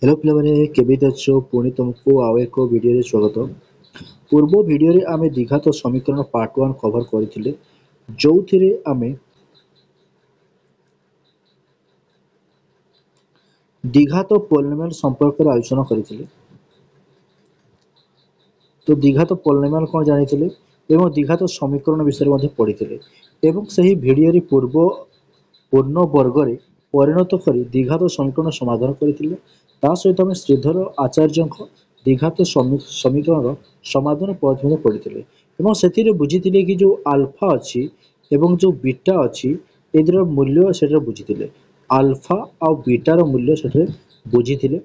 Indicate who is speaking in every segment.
Speaker 1: Hello ପିଲାମାନେ କେମିତି ଅଛ ପୁଣି ତୁମକୁ ଆଉ ଏକ ଭିଡ଼ିଓରେ ସ୍ୱାଗତ। ପୂର୍ବ ଭିଡ଼ିଓରେ ଆମେ ଦ୍ୱିଘାତ ସମୀକରଣ ପାର୍ଟ 1 କଭର କରିଥିଲେ, ଯେଉଁଥିରେ ଆମେ ଦ୍ୱିଘାତ ପୋଲିନୋମିଆଲ ସମ୍ପର୍କରେ ଆଲୋଚନା କରିଥିଲେ। ତ ଦ୍ୱିଘାତ ପୋଲିନୋମିଆଲ କ'ଣ ଜାଣିଥିଲେ ଏବଂ ଦ୍ୱିଘାତ ସମୀକରଣ ବିଷୟରେ ମଧ୍ୟ ପଢ଼ିଥିଲେ ଏବଂ ସେହି ଭିଡ଼ିଓରେ ପୂର୍ଣ୍ଣ ବର୍ଗରେ ପରିଣତ କରି ଦ୍ୱିଘାତ ସମୀକରଣ ସମାଧାନ କରିଥିଲେ। ତା ସହିତ ଆମେ ଶ୍ରୀଧର ଆଚାର୍ଯ୍ୟଙ୍କ ଦ୍ୱିଘାତ ସମୀକରଣର ସମାଧାନ ପଦ୍ଧତି ମଧ୍ୟ ପଢ଼ିଥିଲେ ଏବଂ ସେଥିରେ ବୁଝିଥିଲେ କି ଯେଉଁ ଆଲଫା ଅଛି ଏବଂ ଯେଉଁ ବିଟା ଅଛି ଏଥିର ମୂଲ୍ୟ ସେଠାରେ ବୁଝିଥିଲେ। ଆଲଫା ଆଉ ବିଟାର ମୂଲ୍ୟ ସେଠାରେ ବୁଝିଥିଲେ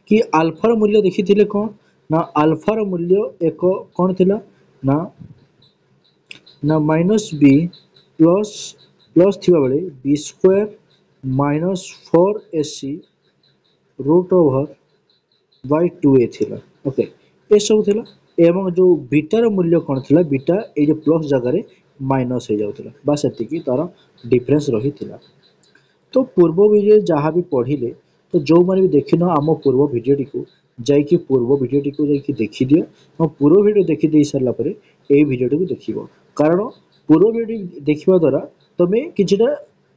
Speaker 1: କି ଆଲଫାର ମୂଲ୍ୟ ଦେଖିଥିଲେ କ'ଣ ନା ଆଲଫାର ମୂଲ୍ୟ ଏକ କ'ଣ ଥିଲା ନା ମାଇନସ୍ ବି ପ୍ଲସ୍ ଥିବାବେଳେ b square minus 4ac root over by 2a ଥିଲା। ଓକେ, ଏସବୁ ଥିଲା ଏବଂ ଯେଉଁ ବିଟାର ମୂଲ୍ୟ କ'ଣ ଥିଲା, ବିଟା ଏଇ ଯେଉଁ ପ୍ଲସ୍ ଜାଗାରେ ମାଇନସ୍ ହେଇଯାଉଥିଲା, ବା ସେତିକି ତାର ଡିଫରେନ୍ସ ରହିଥିଲା। ତ ପୂର୍ବ ଭିଡ଼ିଓରେ ଯାହା ବି ପଢ଼ିଲେ, ତ ଯେଉଁମାନେ ବି ଦେଖିନ ଆମ ପୂର୍ବ ଭିଡ଼ିଓଟିକୁ ଯାଇକି ଦେଖିଦିଅ ଏବଂ ପୂର୍ବ ଭିଡ଼ିଓ ଦେଖିଦେଇ ସାରିଲା ପରେ ଏଇ ଭିଡ଼ିଓଟିକୁ ଦେଖିବ। କାରଣ ପୂର୍ବ ଭିଡ଼ିଓଟି ଦେଖିବା ଦ୍ୱାରା ତୁମେ କିଛିଟା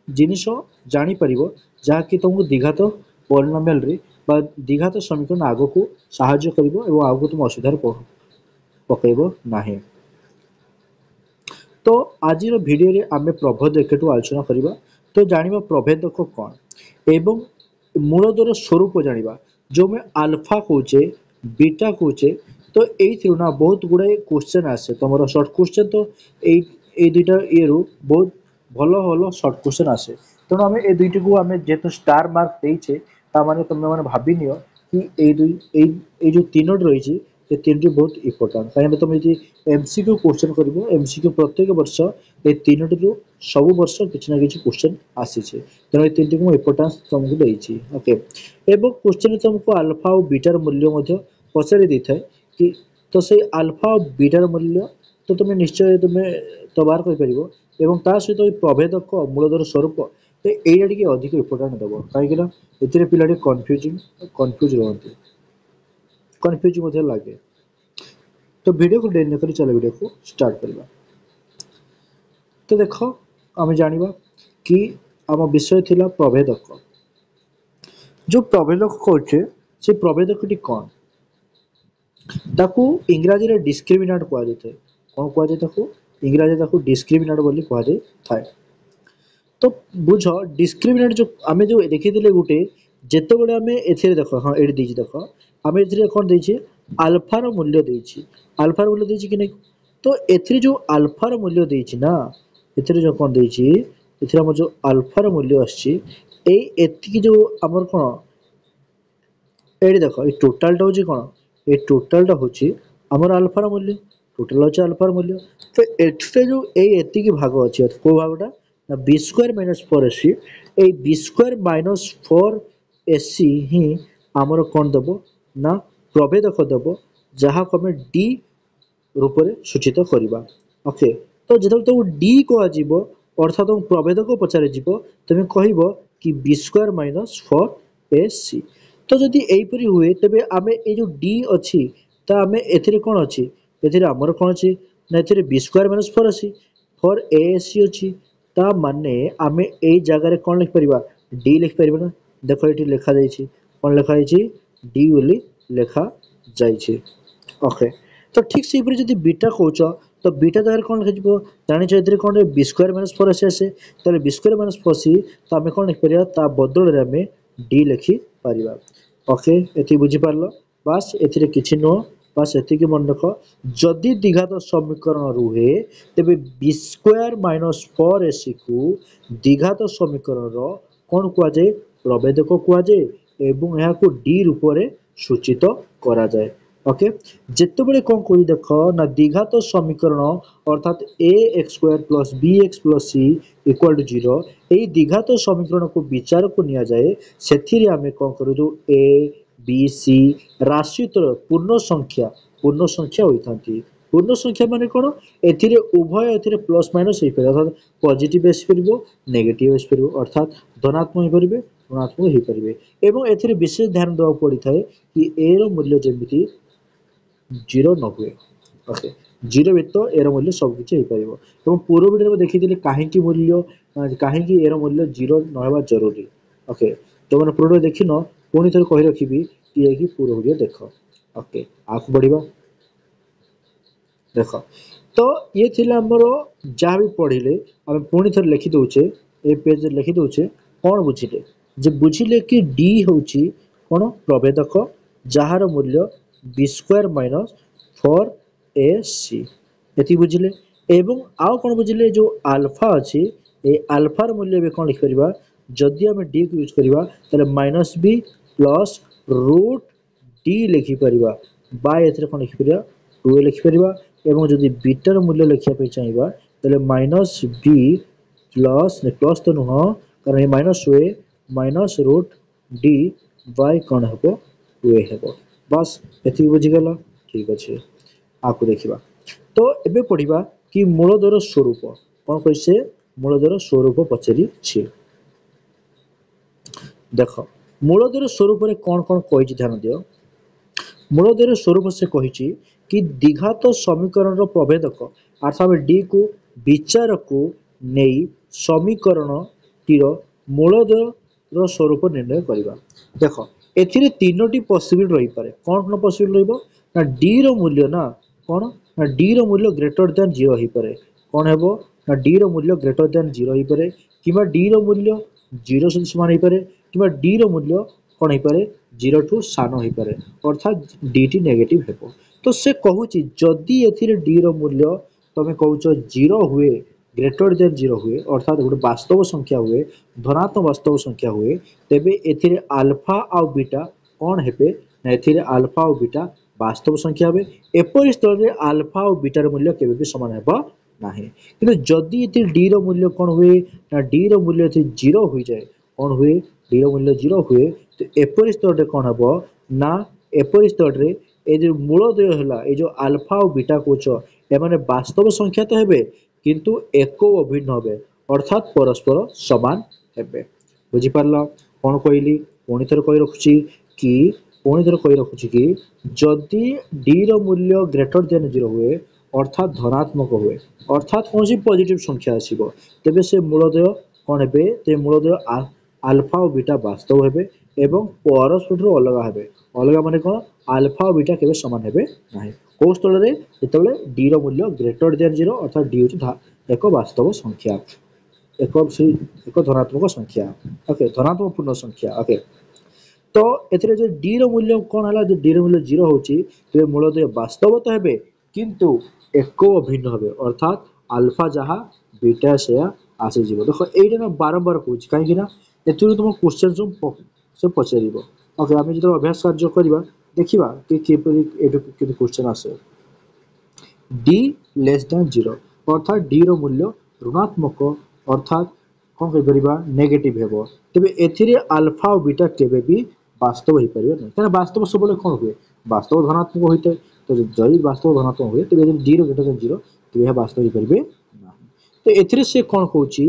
Speaker 1: ଜିନିଷ ଜାଣିପାରିବ ଯାହାକି ତୁମକୁ ଦ୍ୱିଘାତ ପୋଲିନୋମିଆଲରେ ବା ଦ୍ୱିଘାତ ସମୀକରଣ ଆଗକୁ ସାହାଯ୍ୟ କରିବ ଏବଂ ଆଗକୁ ତୁମ ଅସୁବିଧାରେ ପକାଇବ ନାହିଁ। ତ ଆଜିର ଭିଡ଼ିଓରେ ଆମେ ପ୍ରଭେଦକଠୁ ଆଲୋଚନା କରିବା। ତ ଜାଣିବା ପ୍ରଭେଦକ କ'ଣ ଏବଂ ମୂଳଦର ସ୍ୱରୂପ ଜାଣିବା। ଯେଉଁ ଆମେ ଆଲଫା କହୁଛେ ବିଟା କହୁଛେ, ତ ଏଇଥିରୁ ନା ବହୁତ ଗୁଡ଼ାଏ କ୍ୱେଶ୍ଚନ୍ ଆସେ। ତୁମର ସର୍ଟ କ୍ୱେଶ୍ଚନ୍ ତ ଏଇ ଦୁଇଟା ଇଏରୁ ବହୁତ ଭଲ ଭଲ ସର୍ଟ କ୍ୱେଶ୍ଚନ୍ ଆସେ। ତେଣୁ ଆମେ ଏ ଦୁଇଟିକୁ ଆମେ ଯେହେତୁ ଷ୍ଟାର ମାର୍କ ଦେଇଛେ, ତାମାନେ ତୁମେମାନେ ଭାବିନିଅ କି ଏଇ ଯେଉଁ ତିନୋଟି ରହିଛି ଏ ତିନୋଟି ବହୁତ ଇମ୍ପୋର୍ଟାଣ୍ଟ। କାହିଁକିନା ତୁମେ ଯଦି MCQ କ୍ୱେଶ୍ଚନ୍ କରିବ, MCQ ପ୍ରତ୍ୟେକ ବର୍ଷ ଏ ତିନୋଟିରୁ ସବୁ ବର୍ଷ କିଛି ନା କିଛି କ୍ୱେଶ୍ଚନ୍ ଆସିଛି। ତେଣୁ ଏ ତିନିଟିକୁ ମୁଁ ଇମ୍ପୋର୍ଟାନ୍ସ ତୁମକୁ ଦେଇଛି। ଓକେ, ଏବଂ କ୍ୱେଶ୍ଚନ୍ରେ ତୁମକୁ ଆଲଫା ଆଉ ବିଟାର ମୂଲ୍ୟ ମଧ୍ୟ ପଚାରି ଦେଇଥାଏ କି ତ ସେଇ ଆଲଫା ଆଉ ବିଟାର ମୂଲ୍ୟ ତ ତୁମେ ନିଶ୍ଚୟ ବାହାର କରିପାରିବ ଏବଂ ତା ସହିତ ଏଇ ପ୍ରଭେଦକ ମୂଳଧର ସ୍ୱରୂପ ଏଇଟା ଟିକେ ଅଧିକ ଇମ୍ପୋର୍ଟାଣ୍ଟ ଦେବ। କାହିଁକିନା ଏଥିରେ ପିଲା ଟିକେ କନଫ୍ୟୁଜ୍ ରୁହନ୍ତି, କନଫ୍ୟୁଜ୍ ମଧ୍ୟ ଲାଗେ। ତ ଭିଡ଼ିଓକୁ ଡେରି ନକରି ଚାଲ ଭିଡ଼ିଓକୁ ଷ୍ଟାର୍ଟ କରିବା। ତ ଦେଖ, ଆମେ ଜାଣିବା କି ଆମ ବିଷୟ ଥିଲା ପ୍ରଭେଦକ। ଯେଉଁ ପ୍ରଭେଦକ କହୁଛେ ସେ ପ୍ରଭେଦକଟି କ'ଣ, ତାକୁ ଇଂରାଜୀରେ ଡିସ୍କ୍ରିମିନାଣ୍ଟ କୁହାଯାଇଥାଏ। କ'ଣ କୁହାଯାଏ ତାକୁ? ଇଂରାଜୀରେ ତାକୁ ଡିସ୍କ୍ରିମିନାଣ୍ଟ ବୋଲି କୁହାଯାଇଥାଏ। ତ ବୁଝ, ଡିସ୍କ୍ରିମିନାଣ୍ଟ ଯେଉଁ ଆମେ ଯେଉଁ ଦେଖିଥିଲେ ଗୋଟେ, ଯେତେବେଳେ ଆମେ ଏଥିରେ ଦେଖ, ହଁ ଏଠି ଦେଇଛି ଦେଖ, ଆମେ ଏଥିରେ କ'ଣ ଦେଇଛେ ଆଲଫାର ମୂଲ୍ୟ ଦେଇଛି। ଆଲଫାର ମୂଲ୍ୟ ଦେଇଛି କି ନାହିଁ? ତ ଏଥିରେ ଯେଉଁ ଆଲଫାର ମୂଲ୍ୟ ଦେଇଛି ନା, ଏଥିରେ ଯେଉଁ କ'ଣ ଦେଇଛି, ଏଥିରେ ଆମର ଯେଉଁ ଆଲଫାର ମୂଲ୍ୟ ଆସିଛି ଏତିକି ଯେଉଁ ଆମର କ'ଣ ଏଇଠି ଦେଖ, ଏଇ ଟୋଟାଲଟା ହେଉଛି କ'ଣ, এই টোটালটা হচ্ছে আমার আলফার মূল্য, টোটাল হচ্ছে আলফার মূল্য। তো এটিতে ଯେଉଁ এতিকি ভাগ ଅଛି, କେଉଁ ଭାଗଟା ନା বি স্কোয়ার মাইনাস 4ac, এই বি স্কোয়ার মাইনাস 4ac ହିଁ ଆମର କ'ଣ ଦେବ ନା ପ୍ରଭେଦକ ଦେବ, ଯାହାକୁ ଆମେ ଡି ରୂପରେ ସୂଚିତ କରିବା। ଓକେ, ତ ଯେତେବେଳେ ତୁମକୁ ଡି କୁହାଯିବ ଅର୍ଥାତ୍ ତୁମକୁ ପ୍ରଭେଦକ ପଚାରାଯିବ, ତୁମେ କହିବ କି বি স্কোয়ার ମାଇନସ୍ 4ac। ତ ଯଦି ଏଇପରି ହୁଏ, ତେବେ ଆମେ ଏଇ ଯେଉଁ ଡି ଅଛି ତ ଆମେ ଏଥିରେ କ'ଣ ଅଛି, ଏଥିରେ ଆମର କ'ଣ ଅଛି ନା ଏଥିରେ B square minus 4ac 4ac ଅଛି। ତା ମାନେ ଆମେ ଏଇ ଜାଗାରେ କ'ଣ ଲେଖିପାରିବା, ଡି ଲେଖିପାରିବା ନା। ଦେଖ ଏଠି ଲେଖାଯାଇଛି, କ'ଣ ଲେଖାଯାଇଛି, ଡି ବୋଲି ଲେଖାଯାଇଛି। ଓକେ, ତ ଠିକ୍ ସେହିପରି ଯଦି ବିଟା କହୁଛ, ତ ବିଟା ଜାଗାରେ କ'ଣ ଲେଖାଯିବ ଜାଣିଛ, ଏଥିରେ କ'ଣ বি স্কোয়ার ମାଇନସ୍ 4ac ଆସେ। ତାହେଲେ বি স্কোয়ার ମାଇନସ୍ 4ac ତ ଆମେ କ'ଣ ଲେଖିପାରିବା, ତା ବଦଳରେ ଆମେ ଡି ଲେଖିପାରିବା। ଓକେ, ଏତିକି ବୁଝିପାରିଲ? ବାସ୍, ଏଥିରେ କିଛି ନୁହଁ, ବାସ୍ ଏତିକି ମନେ ରଖ। ଯଦି ଦ୍ୱିଘାତ ସମୀକରଣ ରୁହେ, ତେବେ বি স্কোয়ার ମାଇନସ୍ 4ac-କୁ ଦ୍ୱିଘାତ ସମୀକରଣର କ'ଣ କୁହାଯାଏ, ପ୍ରଭେଦକ କୁହାଯାଏ ଏବଂ ଏହାକୁ ଡି ରୂପରେ ସୂଚିତ କରାଯାଏ। ଓକେ, ଯେତେବେଳେ କ'ଣ କହୁଛି ଦେଖ ନା ଦ୍ୱିଘାତ ସମୀକରଣ ଅର୍ଥାତ୍ ax² plus bx plus c equal to 0, ଏହି ଦ୍ୱିଘାତ ସମୀକରଣକୁ ବିଚାରକୁ ନିଆଯାଏ। ସେଥିରେ ଆମେ କ'ଣ କରୁ, ଯେଉଁ a b c ରାଶିତ୍ରୟ ପୂର୍ଣ୍ଣ ସଂଖ୍ୟା ହୋଇଥାନ୍ତି। ପୂର୍ଣ୍ଣ ସଂଖ୍ୟା ମାନେ କ'ଣ, ଏଥିରେ ଉଭୟ ଏଥିରେ ପ୍ଲସ୍ ମାଇନସ୍ ହେଇପାରିବ, ଅର୍ଥାତ୍ ପଜିଟିଭ୍ ଆସିପାରିବ, ନେଗେଟିଭ୍ ଆସିପାରିବ, ଅର୍ଥାତ୍ ଧନାତ୍ମକ ହେଇପାରିବେ ऋणात्मक हो पारे एवं एथिरे विशेष ध्यान देवा पड़ी थाए कि ए रो मूल्य जेमिति जीरो न हुए ओके जीरो व्यतीत एरो मूल्य सब किछि हो पारिबो एवं पूर्व वीडियो में देखिथिले काहेकि मूल्य काहेकि एरो मूल्य जीरो न हेबा जरूरी ओके तो मैंने पूर्व देखिन पुणी थोड़े कही रखी कि पूर्व वीडियो देख ओके आगे बढ़िबा देख तो ये थिला हमर जहाँ भी पढ़िले आम पुणी थे लिखि दौचे ए पेज लिखि दौचे कौन बुझिले जे बुझिले कि डी होची कौन प्रभेदक जार मूल्य बी स्क्वायर माइनस 4ac एति बुझिले एवं आउ कौन बुझिले जो अल्फा अच्छी ए अल्फार मूल्य भी कौन लिखिपर जदि आम डी को यूज करवा ताले minus B plus root D लिखिपर बाय एथरे कौन लिखिपर 2 लिखिपर एवं जदि बीटार मूल्य लिखा चाहिए ताले माइनस बी प्लस प्लस तो नुह कारण माइनस ए माइनस रूट डी बाय कौन हम ए हम बस ये बुझीगल ठीक अच्छे आपको देखा तो एबे पढ़ा कि मूलधर स्वरूप कौन कैसे मूलधर स्वरूप पचारि देख मूलधर स्वरूप कौन कौन कही ध्यान दियो मूलधर स्वरूप से कही कि द्विघात समीकरण प्रभेदक अर्थात डी को विचार को नहीं समीकरण टीर मूलधर स्वरूप निर्णय करवा देख एथिरे तीनोटी पॉसिबल रही पारे कौन कौन पॉसिबल रहिबो ना डी रो मूल्य ना कौन ना डी रो मूल्य ग्रेटर दैन 0 ही पारे कौन हेबो ना डी रो मूल्य ग्रेटर दैन 0 ही पारे किबा डी रो मूल्य 0 से समान ही पारे किबा डी रो मूल्य कौन ही पारे 0 ठू सान ही पारे अर्थात डी टी नेगेटिव हेबो तो से कहूची जदि एथिरे डी रो मूल्य तमे कहूछ 0 हुए ग्रेटर देन 0 हुए अर्थात गोटे वास्तव संख्या हुए धनात्मक वास्तव संख्या हुए तेबे एथिरे अल्फा आ बीटा कौन हेबे ना एथिरे अल्फा और बीटा वास्तव संख्या हेबे एपरि स्तर रे अल्फा और बीटा रो मूल्य केबे भी समान हेबो नाही किंतु जदि एथि डी रो मूल्य कौन हुए ना डी रो मूल्य एथि 0 होई जाए कौन हुए डी रो मूल्य 0 हुए तो एपरि स्तर रे कौन हेबो ना एपरि स्तर रे ए जो मूलद्वय हला ए जो अल्फा और बीटा कोच ए माने वास्तव संख्या तो हेबे किंतु एक अभिन्न हे अर्थात परस्पर समान हेबे बुझी पारला कौन कहली पुणी थर कही रखुची कि पुणी थर कही रखुची कि जदि डी रो मूल्य ग्रेटर देन 0 हुए अर्थात धनात्मक हुए अर्थात कौन सी पॉजिटिव संख्या आसीबो तेबे से मूलद्वय कौन हेबे ते मूलद्वय अल्फा और बीटा वास्तव हेबे एवं परस्पर अलग हेबे अलग माने कौन अल्फा और बीटा केबे समान हेबे नाही को स्थल रे जेतेबेले डी रो मूल्य ग्रेटर देन 0 अर्थात डी होची एक वास्तव संख्या एक धनात्मक संख्या ओके धनात्मक पूर्ण संख्या ओके तो एथिरे जो डी रो मूल्य कौन हला जो डी रो मूल्य 0 होची ते मूलद्वय वास्तव तो हेबे किंतु एक अभिन्न हेबे अर्थात अल्फा जहा बीटा से आसी जीवो देखो एइटा ना बारंबार कहूची काहे कि ना एथिरे तुम क्वेश्चन से पचारिबो ओके आमे जेतो अभ्यास कार्य करबा देखिबा कि केपरि एटो केते क्वेश्चन आसे डी लेस देन 0 अर्थात डी रो मूल्य ऋणात्मक अर्थात कौन कहि परिबा नेगेटिव हेबो तबे एथिरे अल्फा और बीटा केबे भी वास्तव होई परिबो नै कारण वास्तव सबले कोन हुए वास्तव धनात्मक होइते तो जदि वास्तव धनात्मक हुए तबे डी रो ग्रेटर देन 0 तबे यह वास्तव होई परिबे ना तो एथिरे से कोन कहूची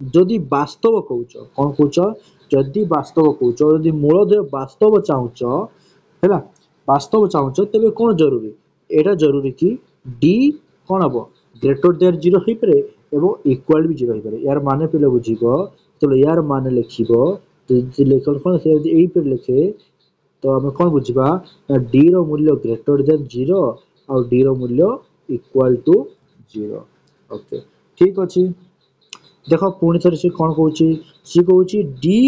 Speaker 1: जदि वास्तव कहूछ कोन कहूछ जदि वास्तव कहूछ जदि मूलद्वय वास्तव चाहूछ हैला वास्तव चाहूछ तबे कोन जरूरी एटा जरूरी कि डी कौन हम ग्रेटर देन 0 हो पारे एवं इक्वाल भी 0 हो पारे यार माने पे बुझीबो तो यार माने लिखिबो तो लेखन कौन से यदि पे लिखे तो हमें कौन बुझीबा डी रो मूल्य ग्रेटर देन 0 और डी रो मूल्य इक्वाल टू 0 ओके ठीक अछि देखो पुणी थरे से कौन कहूची डी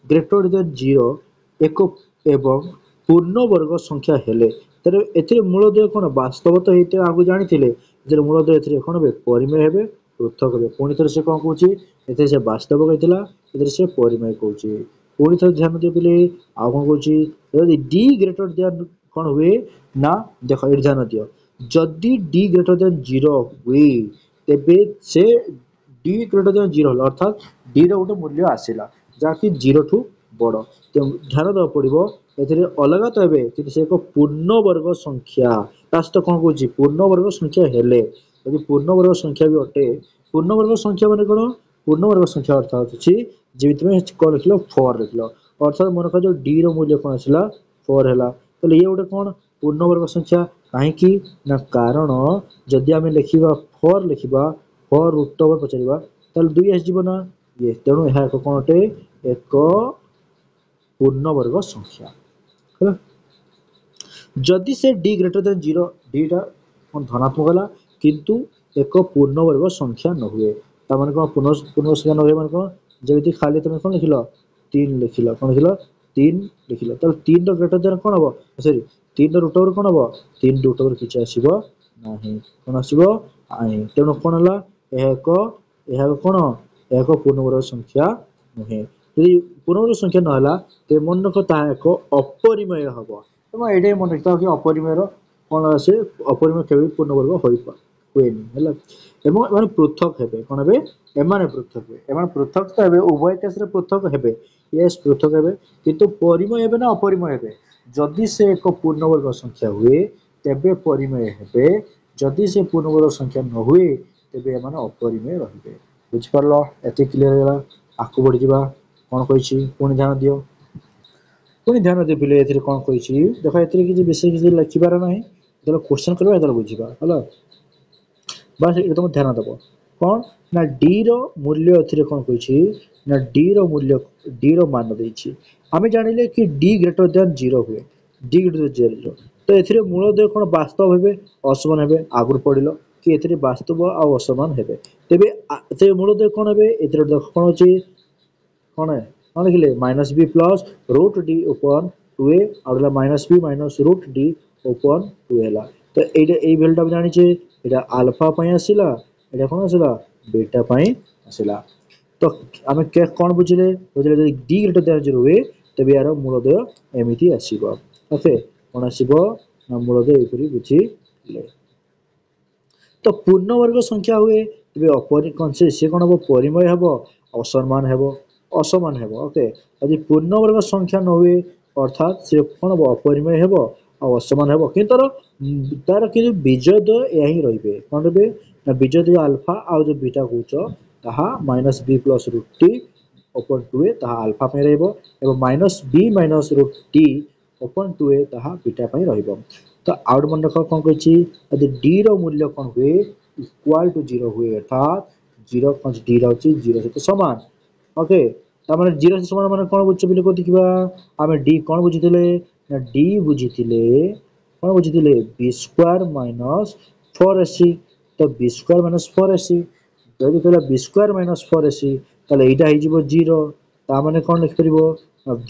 Speaker 1: ग्रेटर देन 0 एक एवं पूर्ण वर्ग संख्या हेले तेरे एथिरे मूलद्वय कौन वास्तव तो हेते आगु जानिथिले जे मूलद्वय एथिरे कौन हेबे परिमेय हेबे पृथक हेबे पुणी थरे से कौन कहूची एथिरे से वास्तव कहितला एथिरे से परिमेय कहूची पुणी थरे ध्यान दे पिले आ कौन कहूची यदि डी ग्रेटर देन कौन हुए ना देखो ए ध्यान दियो जदि डी ग्रेटर देन 0 हुए तेबे से डी ग्रेटर देन 0 अर्थात डी रो गोटे मूल्य आसीला जाकि 0 ठू बड़ ध्यान देवा पड़ो एथिरे अलग तो हेबे किंतु से एक पूर्ण वर्ग संख्या तास तो कौन कहूची पूर्ण वर्ग संख्या हेले यदि पूर्ण वर्ग संख्या भी अटे पूर्ण वर्ग संख्या माने कोन पूर्ण वर्ग संख्या अर्थात अछि जेमिति में कौन लिखलो 4 लिखलो अर्थात मन का जो d रो मूल्य कौन आसला 4 हैला तो ये गोटे कौन पूर्ण वर्ग संख्या कहीं ना कारण जदि आम लिखा 4 लिखा 4 रूट ओवर पचार ताल 2 आसज ना ये तेणु यह एक कौन अटे एक पूर्ण वर्ग संख्या है जदि से d ग्रेटर देन 0 d टा धनात्मक है किंतु एक पूर्ण वर्ग संख्या न हुए तार कौन पूर्ण संख्या न हुए मान कौन जमी खाली तुम कौन लिखल 3 लिखल कौन लिखल 3 लिखल तो 3 ग्रेटर देन कौन हम सॉरी 3 रूट ओवर कौन हम 3 रूट ओवर किसी आसब ना कौन आसब तेणु कौन है यह कौन यह पूर्ण वर्ग संख्या नुहे यदि पूर्ण वर्ग संख्या ना तो मन रख एक अपरिमेय हम ये मन रखता कि अपरिमेय कौन आसे अपरिमेय केवल पूर्ण वर्ग हुए है पृथक हे कौन हे एमाने पृथक हे एमाने पृथक तो हे उभय केस पृथक हे यस पृथक हे किंतु परिमेय हे ना अपरिमेय हे जदि से एक पूर्ण वर्ग संख्या हुए तेबे परिमेय हे जदि से पूर्ण वर्ग संख्या न हुए तेबे एमाने अपरिमेय रहिबे बुझिपारल एते क्लियर होला आकु बढ़ी जिबा कौन कहिछि पुणी ध्यान दियो पुणी ध्यान दे पिले एथिरे कौन कहिछि देखो एथिरे किछि विषय किछि लिखिबार नाही जेला क्वेश्चन करबा एतला बुझिबा हला बस ये तुम ध्यान दब कौन ना डी रो मूल्य एथिरे कौन कहिछि ना डी रो मूल्य डी रो मान देछि आमे जानिले कि डी ग्रेटर देन 0 हुए डी ग्रेटर देन 0 तो एथिरे मूलदय कौन वास्तव हेबे असमान हेबे आगुर पडिलो कि एथिरे वास्तव आ असमान हेबे तेबे मूलदय कौन हेबे एथिरे देख कौन अछि कौन है कौन लिखिले minus B plus root D open 2a और minus B minus root D open 2 है तो ये भैल्यूटा जानी ये आल्फा आसला ये कौन आसला बीटा आसला तो आम कौन बुझे बुझे डी ग्रेटर देन 0 हुए तेज यार मूलदय एमती आसो ओके कौन आसो ना मूलदय ये बुझे तो पूर्ण वर्ग संख्या हुए तेज कौन से कौन हम परिमय हम असमान हम असमान हेब ओके यदि पूर्ण वर्ग संख्या न हुए अर्थात से कौन हम अपरिमेय हेब असमान हेब कि तार कि विजय द्वय यही रही कौन रे ना विजय द्वय आल्फा आउ जो बीटा कौच ताहा माइनस बी प्लस रूट टी ओपन 2a ताहा आल्फा पे रहइबो एवं माइनस बी माइनस रूट टी ओपन 2a ताहा बीटा पे रहइबो तो आउट मन रख कौन कहिछि यदि डी रो मूल्य कौन हुए इक्वल टू 0 हुए अर्थात 0 कौन डी रहउछि 0 सहित समान ओके तामाने 0 से समान माने कोन बुझछ बिले को देखिबा आमे डी कोन बुझिथिले ना डी बुझिथिले कोन बुझिथिले b स्क्वायर माइनस 4ac तो b स्क्वायर माइनस 4ac जदि कहला b स्क्वायर माइनस 4ac ताले एटा हि जिवो 0 ता माने कोन लिख परिबो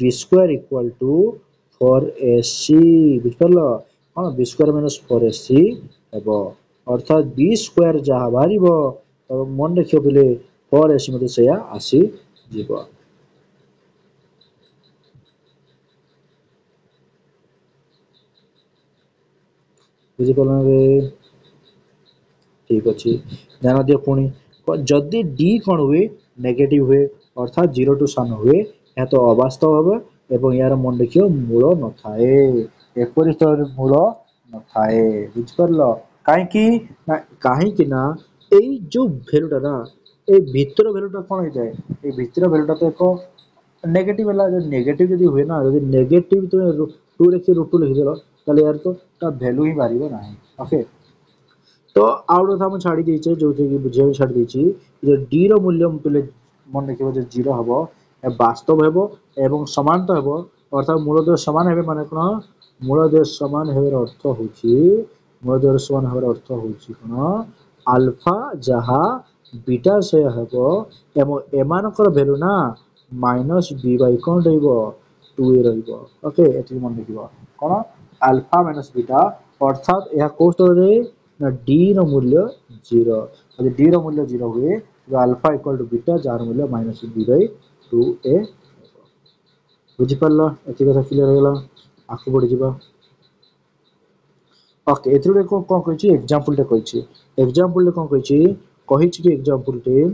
Speaker 1: b square equal to 4ac बुझ परलो हां b स्क्वायर माइनस 4ac हेबो अर्थात b स्क्वायर जहा बारिबो तो मन रखियो बिले 4ac मते सेया आसी जीव बुझिपाल ठीक अच्छे ध्यान दियो पुणी जदि डी कौन हुए नेगेटिव हुए अर्थात 0 टू सान हुए यह तो अवास्तव हम एवं यार मन रखियो मूल न थाए एपरि स्तर मूल न थाए बुझिपारल कहीं ना एई जो वैल्यूटा ना ए भीतर वैल्यूटा कौन हो जाए ए भीतर वैल्यूटा तो एक नेगेटिव है जो नेगेटिव यदि हुए ना यदि नेगेटिव तो 2 लिखि रूट 2 लिखि देलो ताले यार तो ता वैल्यू ही बारिबो नाही ओके तो आउट था मैं छाड़ी देछे जो थे कि बुझिया छाड़ी देछि जे डी रो मूल्य पहले मन रखिबो जे 0 हबो ए वास्तव हेबो एवं समान तो हेबो अर्थात मूलदय समान हेबे माने कोन मूलदय समान हेबर अर्थ होछि मूलदय समान हेबर अर्थ होछि कोन अल्फा जहा बीटा से हेबो एवं एमानकर वैल्यू ना माइनस बी बाय कोन रहइबो 2a रहइबो ओके एति मन रखिबो कोन अल्फा माइनस बीटा अर्थात यह को स्तरे ना डी रो मूल्य 0 यदि डी रो मूल्य 0 हुए तो अल्फा इक्वल टू बीटा जार मूल्य माइनस बी बाय 2a बुझि परला एति कथा क्लियर होला आकु बढ़ि जिबा ओके एथुरे को कोन कहिछि एग्जांपल टे कहिछि एग्जांपल टे कोन कहिछि कि एग्जांपल टे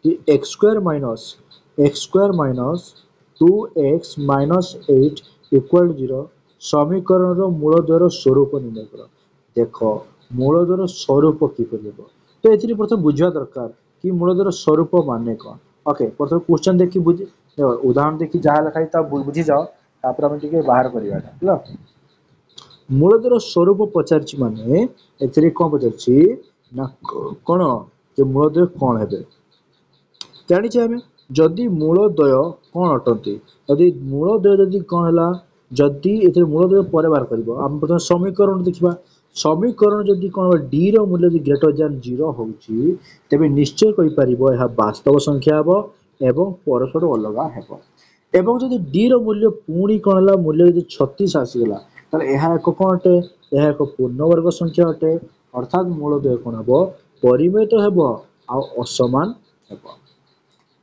Speaker 1: कि x square minus 2x minus 8 equal 0 समीकरण रो मूलद्वय रो स्वरूप निर्णय करो देखो मूलद्वय रो स्वरूप किपर हेबो तो एथि प्रथम बुझवा दरकार कि मूलद्वय रो स्वरूप माने कोन ओके प्रथम क्वेश्चन देखि बुझ देखो उदाहरण देखि जहाँ लिखा है बुझी जाओ तापर हम टिके बाहर करिया ହେଲା मूलधर स्वरूप पचारछि माने एथिरे कोन पचारछि ना कोन जे मूलधर कोन हेबे जानिछे हमें जदि मूलद्वय कोन अटंती यदि मूलद्वय जदि कोन हला जदि एथिरे मूलद्वय पर बाहर करबो हम प्रथम समीकरण देखिबा समीकरण जदि कोन d रो मूल्य जदि ग्रेटर देन 0 होउछि तबे निश्चय कहि परिबो एहा वास्तव संख्या हबो एवं परस्पर अलगा हेबो एवं जदि d रो मूल्य पुणी कोन हला मूल्य जदि 36 आसीगला ताले एहा एक कोन अटे एहा एक पूर्णवर्ग संख्या अटे अर्थात मूलद्वय कोन हबो परिमेय हेबो आ असमान हेबो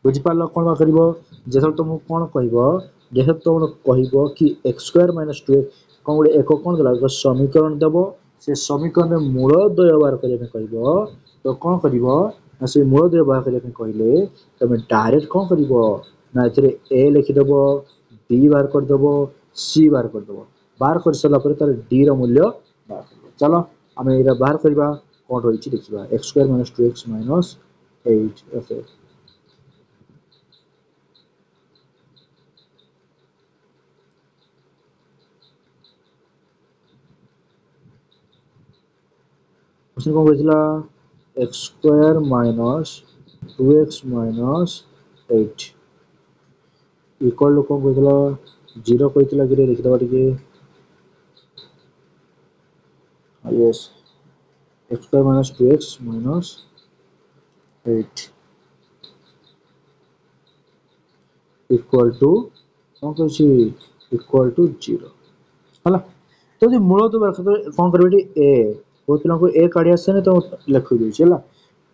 Speaker 1: बुझिपाल कोन बा करिवो जेथर तुम कोन कहबो जेथर तुम कहबो कि x स्क्वायर माइनस 2 कोन गुडे एको कोन दला एक समीकरण देबो से समीकरण में मूलद्वय बाहर करिया में कहबो तो कोन करिवो ना से मूलद्वय बाहर करिया में कहले तमे डायरेक्ट कोन करिवो ना एथरे a लिखि देबो b बाहर कर देबो c बाहर कर देबो बाहर कर सला पर तार d रो मूल्य बाहर करबो चलो हमें एरा बाहर करबा कोन होइछि देखिबा x square minus 2x minus 8 okay question कौन कहला x square minus 2x minus 8 equal to कौन कहला 0 कहला कि लिखिदबा टिके यस x square minus 2x minus 8 equal to कौन कहछि इक्वल टू 0 हला तो जे मूल तो कौन करबे a बहुत पिला को a काढी आसे ने तो लिखि देछि हला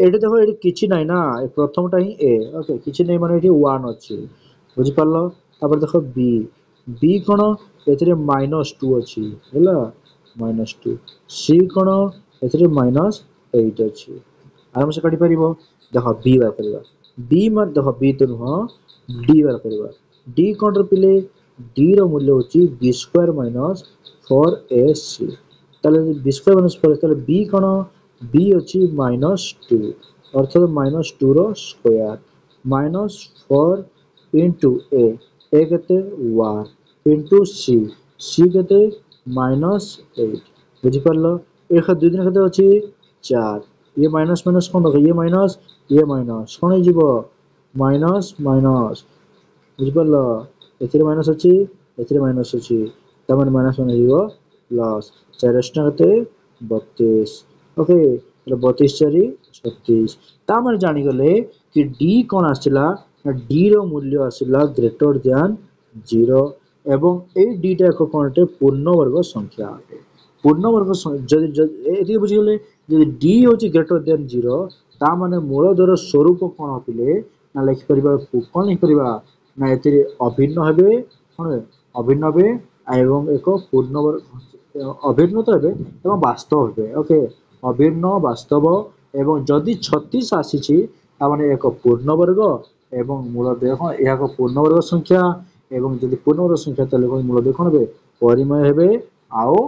Speaker 1: एटे देखो एटे किछि नै ना प्रथमटा ही a ओके किछि नै माने एटी 1 अछि बुझि पारलो तापर देखो b b कोन एथिरे -2 अछि हला -2 c कोन एथिरे -8 अछि आराम से काढी परिबो देखो b बार करबा b मत देखो b तो न d बार करबा d कोन रपिले d रो मूल्य होछि b स्क्वायर माइनस 4ac ताले b स्क्वायर माइनस 4 ताले b कोन b अछि -2 अर्थात -2 रो स्क्वायर -4 into a केते 1 into c केते -8 बुझि परलो एक दुई दिन केते अछि 4 ये माइनस माइनस कोन रख ये माइनस कोन हो जिवो माइनस माइनस बुझि परलो एथिरे माइनस अछि एथिरे माइनस अछि तमन माइनस माने जिवो प्लस 4 टा केते 32 ओके એટલે 32 4 36 ता माने जानि गले कि d कोन आसिला d रो मूल्य आसिला ग्रेटर देन 0 एवं ए d टा को कोनटे पूर्ण वर्ग संख्या पूर्ण वर्ग जदि एति बुझि गले जदि d होछि ग्रेटर देन 0 ता माने मूलधर स्वरूप कोन होतिले ना लिखि परिबा कोन लिखि परिबा ना एति अभिन्न हेबे कोन अभिन्न हेबे एवं एक पूर्ण वर्ग अभिन्न तो हेबे एवं वास्तव हेबे ओके अभिन्न वास्तव एवं जदि 36 आसीछि ता माने एक पूर्ण वर्ग एवं मूलधर कोन एहा को पूर्ण वर्ग संख्या एवं जदि पूर्ण वर्ग संख्या तले कोन मूलधर कोन हेबे परिमेय हेबे आओ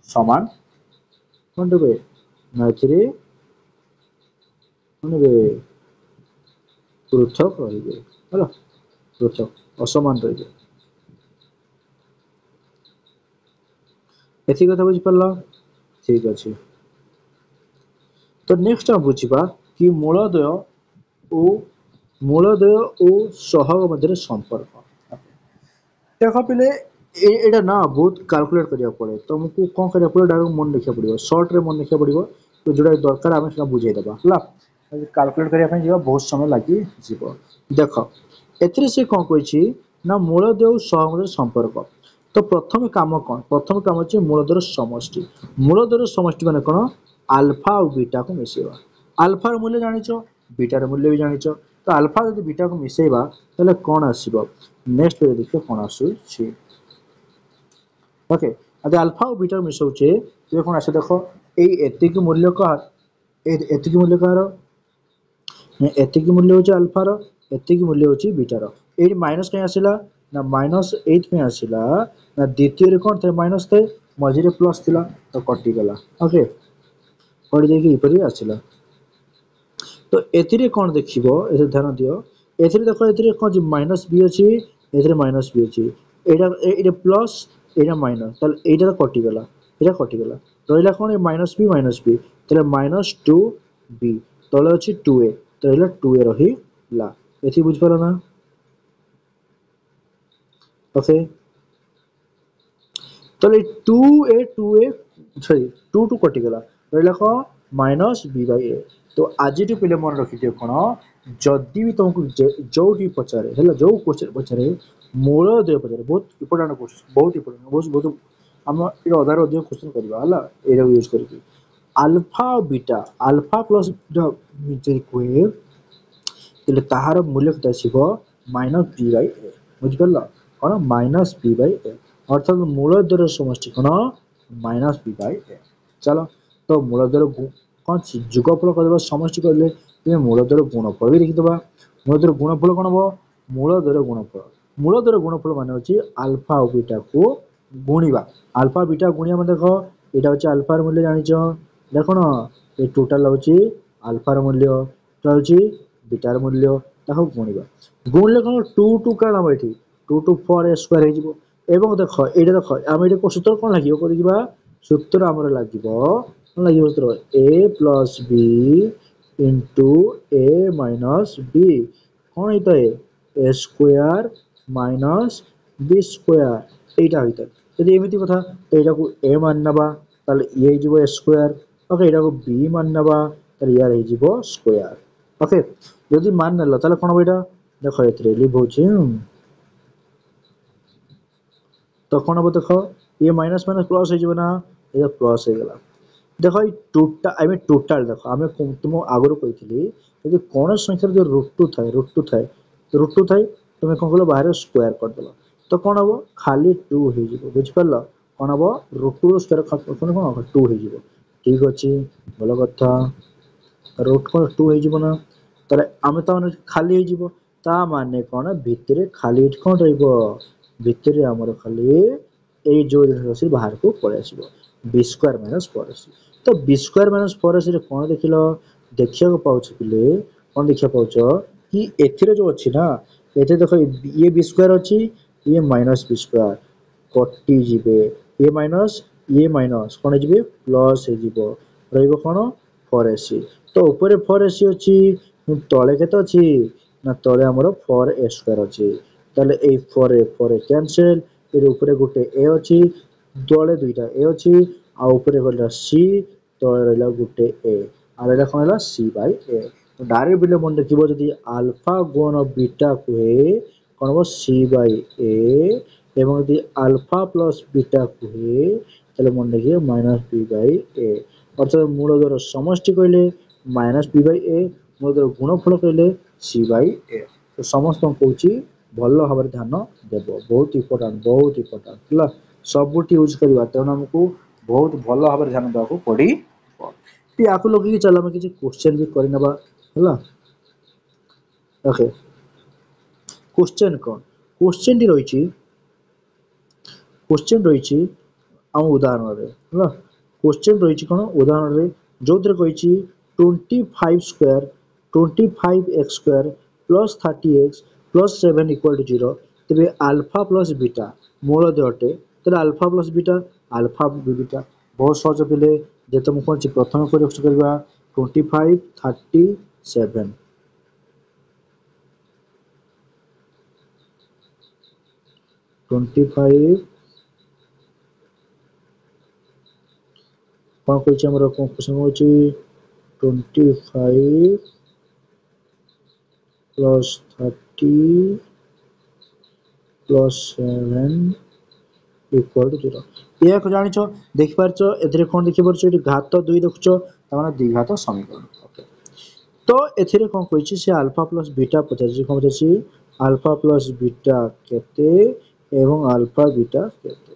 Speaker 1: समान कोन हेबे ना एथिरे कोन हेबे पृथक रहिबे हला पृथक असमान रहिबे एथि कथा बुझि परला ठीक अछि तो नेक्स्ट हम बुझिबा कि मूलद्वय ओ सहग मध्य संपर्क देखो पहले एटा ना बहुत कैलकुलेट करिया पड़े तुमको कोन करिया पड़े डायरेक्ट मन लिखिया पड़िबो शॉर्ट रे मन लिखिया पड़िबो तो जोडा दरकार हम सेटा बुझाई देबा हला कैलकुलेट करिया ପାଇଁ जिबा बहुत समय लागि जिवो देखो एथिरे से कोन कहछि ना मूलद्वय ओ सहग मध्य संपर्क तो प्रथम काम कोन प्रथम काम अछि मूलद्वय समष्टि माने कोन अल्फा और बीटा को मिसेबा अल्फा रो मूल्य जानिचो बीटा रो मूल्य भी जानिचो तो अल्फा यदि बीटा को मिसेबा तले कोन आसीबो नेक्स्ट पे देखियो कोन आसु छी ओके यदि अल्फा और बीटा मिसौचे तो कोन आसे देखो ए एति के मूल्य का एति के मूल्य कार एति के मूल्य होचे अल्फा रो एति के मूल्य होची बीटा रो ए माइनस कहीं आसिला ना -8 में आसिला ना द्वितीय रे कोन थे माइनस थे मझिरे प्लस थिला तो कटि गला ओके कटि जाई कि इपरि आसिला तो एथिरे कोन देखिबो एसे ध्यान दियो এথিরে দেখো এথিরে কোন আছে মাইনাস বি আছে এথিরে মাইনাস বি আছে এটা প্লাস এটা মাইনাস তাহলে এইটা কটিগলা এটা কটিগলা রহিলা কোন মাইনাস বি তাহলে মাইনাস টু বি তলে ଅଛି টু এ তো রহিলা টু এ রহিলা এଠି বুঝিপার না ওকে তাহলে টু এ সরি টু কটিগলা রহিলা কোন মাইনাস বি বাই এ তো ଆଜିଠୁ ପିଲେ ମନେ ରଖିଥିବେ କ'ଣ ଯଦି ବି ତମକୁ ଯୋଉଠି ପଚାରେ ହେଲା ଯୋଉ କ୍ୱେଶ୍ଚନ ପଚାରେ ମୂଳୋଦୟ ପଚାରେ ବହୁତ ଇମ୍ପୋର୍ଟାଣ୍ଟ କ୍ୱେଶ୍ଚନ ବହୁତ ଇମ୍ପୋର୍ଟାଣ୍ଟ ବହୁତ ଆମ ଏଇଟା ଅଧାରୁ ଅଧିକ କ୍ୱେଶ୍ଚନ କରିବା ହେଲା ଏଇଟାକୁ ୟୁଜ୍ କରିକି ଆଲଫା ବିଟା ଆଲଫା ପ୍ଲସ୍ ଯଦି କୁହେ ତାହେଲେ ତାହାର ମୂଲ୍ୟ କେତେ ଆସିବ ମାଇନସ୍ ବି ବାଇ ଏ ବୁଝିପାରିଲ କ'ଣ ମାଇନସ୍ ବି ବାଇ ଏ ଅର୍ଥାତ୍ ମୂଳୋଦୟର ସମଷ୍ଟି କ'ଣ ମାଇନସ୍ ବି ବାଇ ଏ ଚାଲ ତ ମୂଳୋଦୟର କ'ଣ ଯୁଗଫଳ କରିଦେବା ସମଷ୍ଟି କରିଲେ ତେବେ ମୂଳୋଦୟର ଗୁଣଫଳ ବି ଦେଖିଦେବା ମୂଳୋଦୟର ଗୁଣଫଳ କ'ଣ ହେବ ମୂଳୋଦୟର ଗୁଣଫଳ ମାନେ ହେଉଛି ଆଲଫା ଆଉ ବିଟାକୁ ଗୁଣିବା ଆଲଫା ବିଟା ଗୁଣିବା ମାନେ ଦେଖ ଏଇଟା ହେଉଛି ଆଲଫାର ମୂଲ୍ୟ ଜାଣିଛ ଦେଖ କ'ଣ ଏ ଟୋଟାଲ ହେଉଛି ଆଲଫାର ମୂଲ୍ୟ ଏଇଟା ହେଉଛି ବିଟାର ମୂଲ୍ୟ ତାକୁ ଗୁଣିବା ଗୁଣିଲେ କ'ଣ ଟୁ କାରଣ ହେବ ଏଠି ଟୁ ଫୋର ଏ ସ୍କୋୟାର ହେଇଯିବ ଏବଂ ଦେଖ ଏଇଟା ଦେଖ ଆମେ ଏଇଟା ସୂତ୍ର କ'ଣ ଲାଗିବ ଦେଖିବା ସୂତ୍ର ଆମର ଲାଗିବ କ'ଣ ଲାଗିବ ସୂତ୍ର ଏ ପ୍ଲସ୍ ବି ଇଣ୍ଟୁ ଏ ମାଇନସ୍ ବି କ'ଣ ହେଇଥାଏ ଏ ସ୍କୋୟାର ମାଇନସ୍ ବି ସ୍କୋୟାର এইটা হইଥାଏ যদি এମିତି কথা তো এটাକୁ a মান নেবা তাহলে ইয়ে ହେଇଯିବ a স্কোয়ার ওকে এটাକୁ b মান নেবা তাহলে ইয়ার ହେଇଯିବ স্কোয়ার ওকে যদি মান নেଲ তাহলে କ'ଣ ହେବ ଏଇଟା ଦେଖ ଏଥିରେ লিভ ହଉଛି ତ କ'ଣ ହେବ ଦେଖ ଇଏ ମାଇନସ୍ ମାଇନସ୍ ପ୍ଲସ୍ ହେଇଯିବ ନା এটা ପ୍ଲସ୍ ହେଇଗଲା ଦେଖ ଏଇ ଟୁଟା ଆମେ ଟୋଟାଲ ଦେଖ ଆମେ ତୁମ ଆଗରୁ କହିଥିଲି ଯଦି କୌଣସି ସଂଖ୍ୟାର ଯୋଉ ରୁଟ ଟୁ ଥାଏ ତୁମେ କ'ଣ କଲ ବାହାରେ ସ୍କୋୟାର କରିଦେଲ ତ କ'ଣ ହେବ ଖାଲି ଟୁ ହେଇଯିବ ବୁଝିପାରିଲ କ'ଣ ହେବ ରୁଟ ଟୁ ସ୍କୋୟାର କ'ଣ ଟୁ ହେଇଯିବ ଠିକ୍ ଅଛି ଭଲ କଥା ରୁଟ କ'ଣ ଟୁ ହେଇଯିବ ନା ତାହେଲେ ଆମେ ତା ମାନେ ଖାଲି ହେଇଯିବ ତା ମାନେ କ'ଣ ଭିତରେ ଖାଲି ଏଠି କ'ଣ ରହିବ ଭିତରେ ଆମର ଖାଲି ଏଇ ଯୋଉ ଜିନିଷ ଅଛି ବାହାରକୁ ପଳେଇ ଆସିବ বি স্কোয়ার মাইনাস ফোর আসি তো বি স্কোয়ার মাইনাস ফোর আসিରେ କ'ଣ ଦେଖିଲ ଦେଖିବାକୁ ପାଉଛ ପିଲେ କ'ଣ ଦେଖିବାକୁ ପାଉଛ କି ଏଥିରେ ଯୋଉ ଅଛି ନା ଏଥିରେ ଦେଖ ଇଏ বি ସ୍କୋୟାର ଅଛି ଇଏ ମାଇନସ୍ বি ସ୍କୋୟାର କଟିଯିବେ ଇଏ ମାଇନସ୍ କ'ଣ ହେଇଯିବେ ପ୍ଲସ୍ ହେଇଯିବ ରହିବ କ'ଣ ଫୋର୍ ଏସି ତ ଉପରେ ଫୋର୍ ଏସି ଅଛି ତଳେ କେତେ ଅଛି ନା ତଳେ ଆମର ଫୋର୍ ଏ ସ୍କୋୟାର ଅଛି ତାହେଲେ ଏଇ ଫୋର୍ ଏ କ୍ୟାନସେଲ ଏଠି ଉପରେ ଗୋଟେ ଏ ଅଛି ତଳେ ଦୁଇଟା ଏ ଅଛି ଆଉ ଉପରେ ରହିଲା ସି ତଳେ ରହିଲା ଗୋଟେ ଏ ଆଉ ରହିଲା କ'ଣ ହେଲା ସି ବାଇ ଏ डायरेक्ट बिले मन रखिबो जदि अल्फा गुण बीटा कुहे कौन हम सी बाई ए एवं यदि अल्फा प्लस बीटा कुहे ताहले मन रखिए माइनस बी बाई ए अर्थात मूलधर समष्टि कहले माइनस बी बाई ए मूलधर गुणफल कहले सी बाई ए तो समस्त कहूँ भल भाव ध्यान देव बहुत इम्पोर्टाट है सबुठ यूज करवा तेणु आमको बहुत भल भाव ध्यान देवाक पड़ी या लगे चल आम किसी क्वेश्चन भी करनवा है ओके क्वेश्चन कौन क्वेश्चन टी रही आम उदाहरण है क्वेश्चन रही कौन उदाहरण जो कही 25x square plus 30x plus 7 equal to 0 तेरे अल्फा प्लस बीटा मूलद अटे तेरे अल्फा प्लस बीटा बहुत सहज पे जे तुम कौन प्रथम करवा 25 37 25 कौन कही क्वेश्चन हो 25 प्लस 30 प्लस 7 इक्वल टू 0 यह जान देखिपार ए कौन देखिपार घात 2 देखुच द्विघात समीकरण ओके तो ए कौन कही से अल्फा प्लस बीटा पचार कौन पचार अल्फा प्लस बीटा केते एवं अल्फा बीटा केते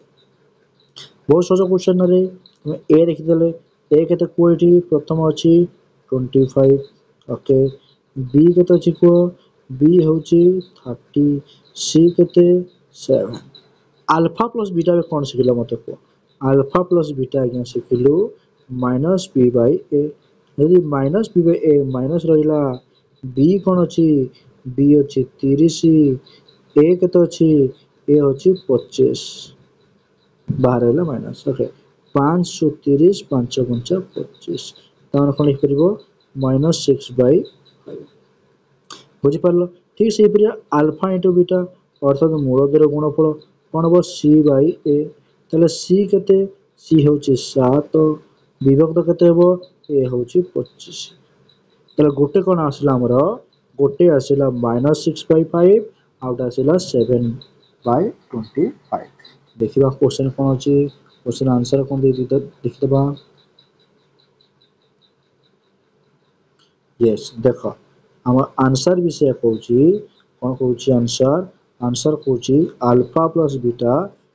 Speaker 1: बहुत सहज क्वेश्चन रे तुम ए देखीदे ए केते कोठी प्रथम अछि 25 ओके बी केते अछि को बी होची 30 सी केते 7 अल्फा प्लस बीटा में कौन शिखिल मत कह अल्फा प्लस बीटा आज्ञा शिखिलु माइनस बी बाई ए यदि minus b by a minus रहा बी कौन अच्छी बी अच्छी 30 ए केते अच्छी ए अच्छी 25 बाहर है माइनस ओके 530 5 पंचा 25 तमन कौन लिख परिबो -6/5 बुझिपार ठीक से आल्फा इंटू बीटा अर्थात मूलदर गुणफल कौन हम सी बै ए ताले सी केते सी हूँ 7 विभक्त केते हम ए हूँ 25 ताले गोटे कौन आसला आमर गोटे आसला -6/5 आउटा आसला 7/25 देखिबा क्वेश्चन कौन अच्छी क्वेश्चन आंसर कौन देखिदबा यस देख आम आंसर विषय कौन कौन आंसर आंसर कौन अल्फा प्लस बीटा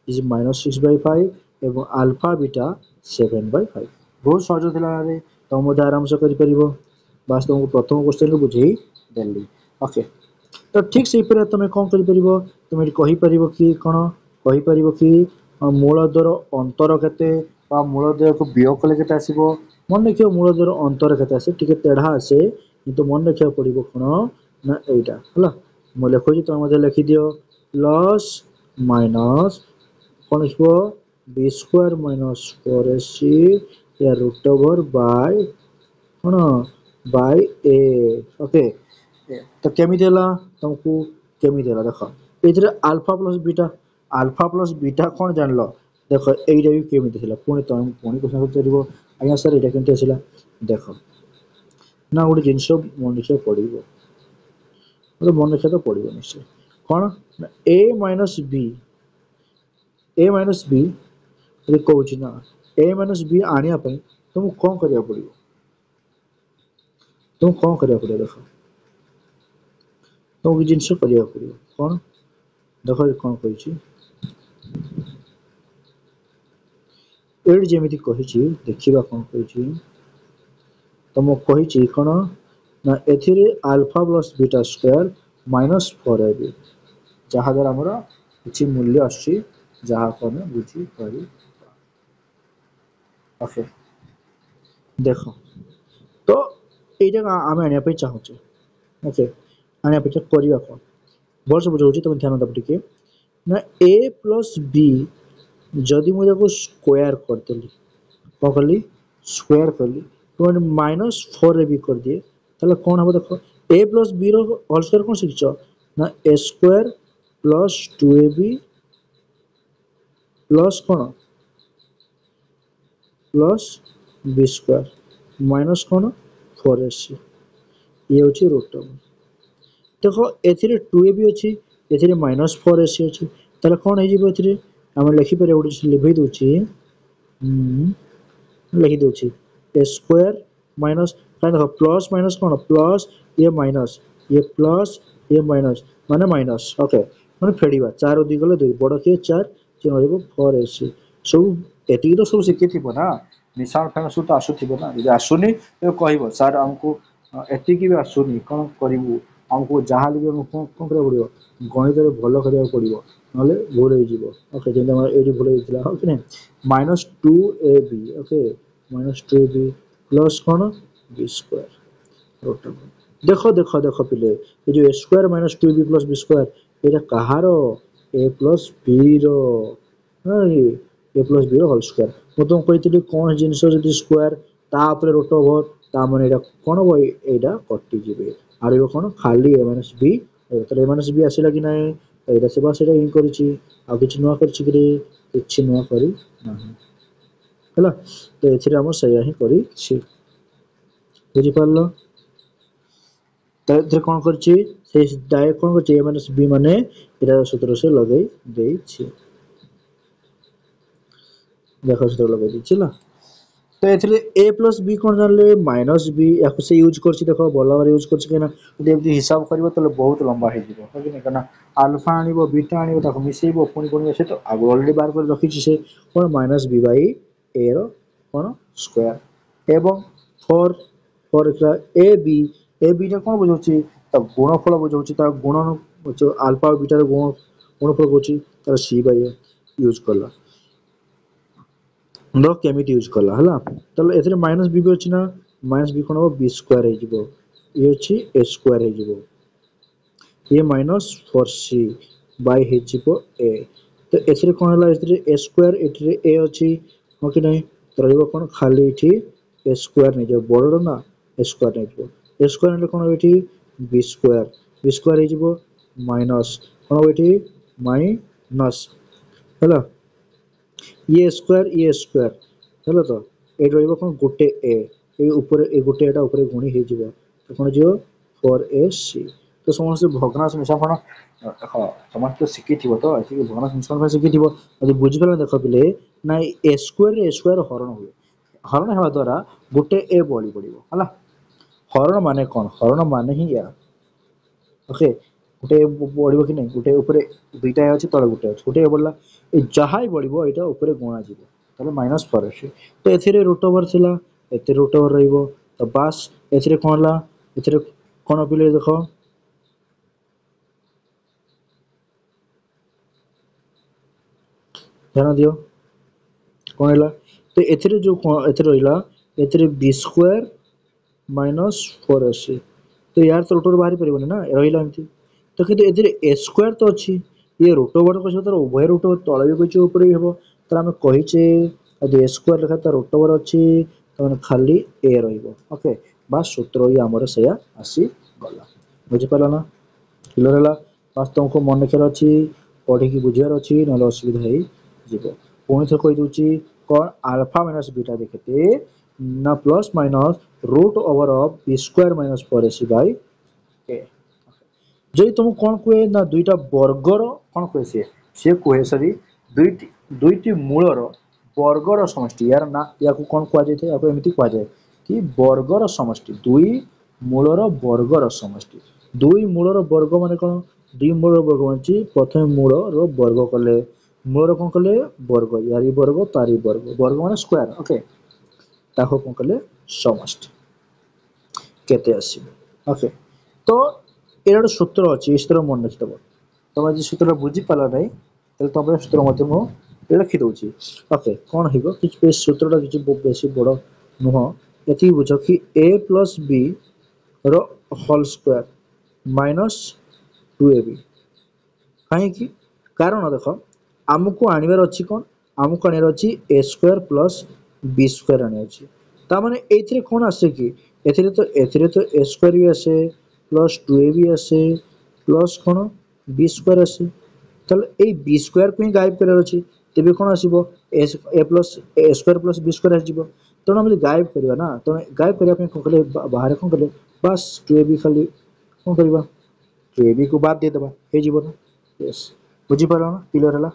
Speaker 1: इज -6/5 एवं अल्फा बीटा 7/5 बहुत सहज थी तुम आराम से कर बास तुमको प्रथम क्वेश्चन बुझे देली ओके तो ठीक से तुम कौन कर तुम कहीपर कि कौन कहीपर कि मूलदर अंतर के मूलदर को वियोग कले के आसो मन रख मूलदर अंतर के आसे टे तेढ़ा आसे किंतु मन रखा पड़ो कौन ना यहीटा है मुझे लिखुची तुम लिखिदि प्लस माइनस कौन लिख बी स्क्वायर -4ac या रूट ओवर बाय कौन बाय ए ओके तो केमी तुमको केमी देख ये अल्फा प्लस बीटा कौन जान लो देख यहीटा भी केमी पुणी तुम पुणी क्वेश्चन पचार आज्ञा सर यहाँ केमती आसला देख ना गोटे जिनस मन रखा पड़ो मतलब मन रखा तो पड़ो निश्चय कौन ए माइनस बी कहूँ ना ए माइनस बी आने तुमको कौन करा पड़ो तुमको कौन करा पड़ो देख तुमको जिनस करा पड़ो कौन देख कौन कही एड जमी कही देखा कौन कही तुमको कही कौन ना ए alpha plus beta square -4ab जहाँ द्वारा आमर किसी मूल्य आसुची जहाँ को आम बुझीपर ओके देख तो यहाँ आम आने चाहूचे ओके आने करवा कौन भलसे बुझाऊँ तुम ध्यान दब टे ना ए प्लस बी जदि मुझे स्क्वायर करदेली कौन कली स्क्वायर कली तो -4ab कर दिए ताले कौन हम देख ए प्लस बी रोल स्क्वायर कौन शिखिच ना ए स्क्वायर प्लस 2ab प्लस कौन प्लस बी स्क्वायर माइनस कौन 4ac ये हूँ रूट देख ए 2ab अच्छी ए -4ac अच्छी ताले कौन हो लिखिपर गोटे लिभे दूची लिखिदे ए स्क्वायर माइनस देख प्लस माइनस कौन प्लस ये प्लस ये माइनस माने माइनस ओके मैंने फेड़ा 4 2 गले 2 बड़ किए 4 चिन्ह 4ac सब एति तो सब शिखी ना मिसाण फेण सब तो आसूब ना जो आसुनी तो कह सार आमको एति भी आसुनी कौन करूँ आमको जहाँ भी कौन कौन करा पड़ो गणित भल करा पड़ो ना भूल हो ओके जमी ये भूल होता है कि -2ab ओके -2ab प्लस कौन बी स्क्वायर रूट देख देख देख पिले ये जो A square -2ab plus B square ये कहार A plus B A plus B whole square मुझे तुमको कही कौन जिनस जो स्क्वायर तापर रूट ओवर ताने कौन हम यहाँ कटिजे आर कौन खाली ए माइनस बी ए माइनस बी आसला कि ना यहाँ से बस हिं कर नुआ कि नुआ करना तो ये आम से हिं कर बुझीपार तो कौन कर डायरेक्ट कौन कर माइनस बी माने सूत्र से लगे देख सूत्र लगे देला तो ये ए प्लस बी कौन जानले माइनस बी या से यूज कर देख भल भाव यूज कर हिसाब कर बहुत लंबा हो आल्फा आन बीटा आन मिसेब पुणी पुणी से तो आगे अलरेडी बाहर कर रखी से कौन माइनस बी बै ए रौन स्क्वायर एवं फोर फोर ए बीटा कौन बुझाऊँ गुणफल बुझाऊँ गुण आल्फा बीटार गुण गुणफल कौन तार सी बै ए यूज कला केमी यूज कला है ए माइनस बी भी अच्छी ना माइनस बी कौन हम बी स्क्वायर हो ये अच्छी ए स्क्वायर हो ये माइनस 4c बाय हेजिबो a तो एथिरे कोन हला एथिरे a स्क्वायर एथिरे a अछि हो कि नहीं तो रहइबो कोन खाली एठी a स्क्वायर नै जो बडरो ना a स्क्वायर नै जो a स्क्वायर ले कोन एठी b स्क्वायर हेजिबो माइनस कोन एठी माइनस हला ये स्क्वायर हेलो तो ए रहइबो कोन गुटे a ए ऊपर ए गुटे एटा ऊपर गुणी हेजिबो तो कोन जो 4ac तो समस्त भग्नांश मिश्रण हाँ समस्त शिखिथिबो तो एथि भग्नांश मिश्रण शिखिथिबो ଯଦି ବୁଝିପାରିଲେ ଦେଖ ପିଲେ ନା a ସ୍କ୍ୱାର ରେ a ସ୍କ୍ୱାର ହରଣ ହୁଏ ହରଣ ହେବା ଦ୍ୱାରା ଗୋଟେ a ବଳି ପଡ଼ିବ ହେଲା ହରଣ ମାନେ କଣ ହରଣ ମାନେ ହିଁ ଏହା ओके गोटे बढ़िबो कि नहीं गोटे ऊपर दुईटा अछि तळे गोटे अछि गोटे बढ़ला ए जहा ही बढ़िबो एटा ऊपर गुणा जिवो तले माइनस पर अछि तो एथिरे रूट ओवर थिला एते रूट ओवर रहइबो तो बास एथिरे कोन हला एथिरे कोन पिले देखो ध्यान दियो कोन हला तो एथिरे जो एथिरे रहिला एथिरे b स्क्वायर माइनस 4ac तो यार तो रूट ओवर बाहरी परिबो ना रहिला एमती तो किंतु एथिरे a स्क्वायर तो अछि ये रूट ओवर को सहित उभय रूट ओवर तळे भी कहै ऊपर भी हेबो तो हम कहिचे यदि a स्क्वायर लिखा तो रूट ओवर अछि तो माने खाली a रहिबो ओके बस सूत्र ही हमर सेया आसी गला बुझि पाला ना क्लियर हला बस तुमको मन रखियार अछि पढी की बुझियार अछि नले असुविधा हेई जिवो पुणी थे कहि दूची कोन अल्फा माइनस बीटा देखते ना plus minus root over of b square minus 4ac by a যদি तुमको कौन कहे ना दुईटा वर्गर कौन कहे सी कहे सरी दुईटी मूलर वर्गर समष्टि यार ना या कौन कहुए या एमती कहुए कि वर्गर समष्टि दुई मूलर वर्गर समष्टि दुई मूलर वर्ग मान कौन दुई मूलर वर्ग मान प्रथम मूलर वर्ग कले मूलर कौन कले वर्ग यारी वर्ग तारी वर्ग वर्ग मान स्क्वायर ओके ताको कौन कले समष्टि केते आसीबो ओके तो एरा गोटे सूत्र अच्छी सूत्र मन रखिदेव तुम आज सूत्र बुझी पाला ना तुम सूत्र मुझे लिखी दूसरी ओके कौन हो कि सूत्रटा किसी बेस बड़ नुह ये बुझ कि a plus b whole square minus 2ab कहीं कारण देख आमको आनबार अच्छी कौन आमको आनबार अच्छी a square plus b square आने ताने ये कौन आसे कि तो a स्क्वायर भी आसे प्लस 2ab आसे प्लस कौन b स्क्वायर आसे ताले बी स्क्वायर को ही गायब करार अच्छी तेज कौन आसो ए प्लस ए स्क्वायर प्लस बी स्क्वायर आसो तेणु आम गायब करवा ना तेणु गायब करने कौन कले बाहर कौन कले बास 2ab खाली कौन करवा 2ab को बाद देदेबा हो ना यस बुझीपार ना क्लियर है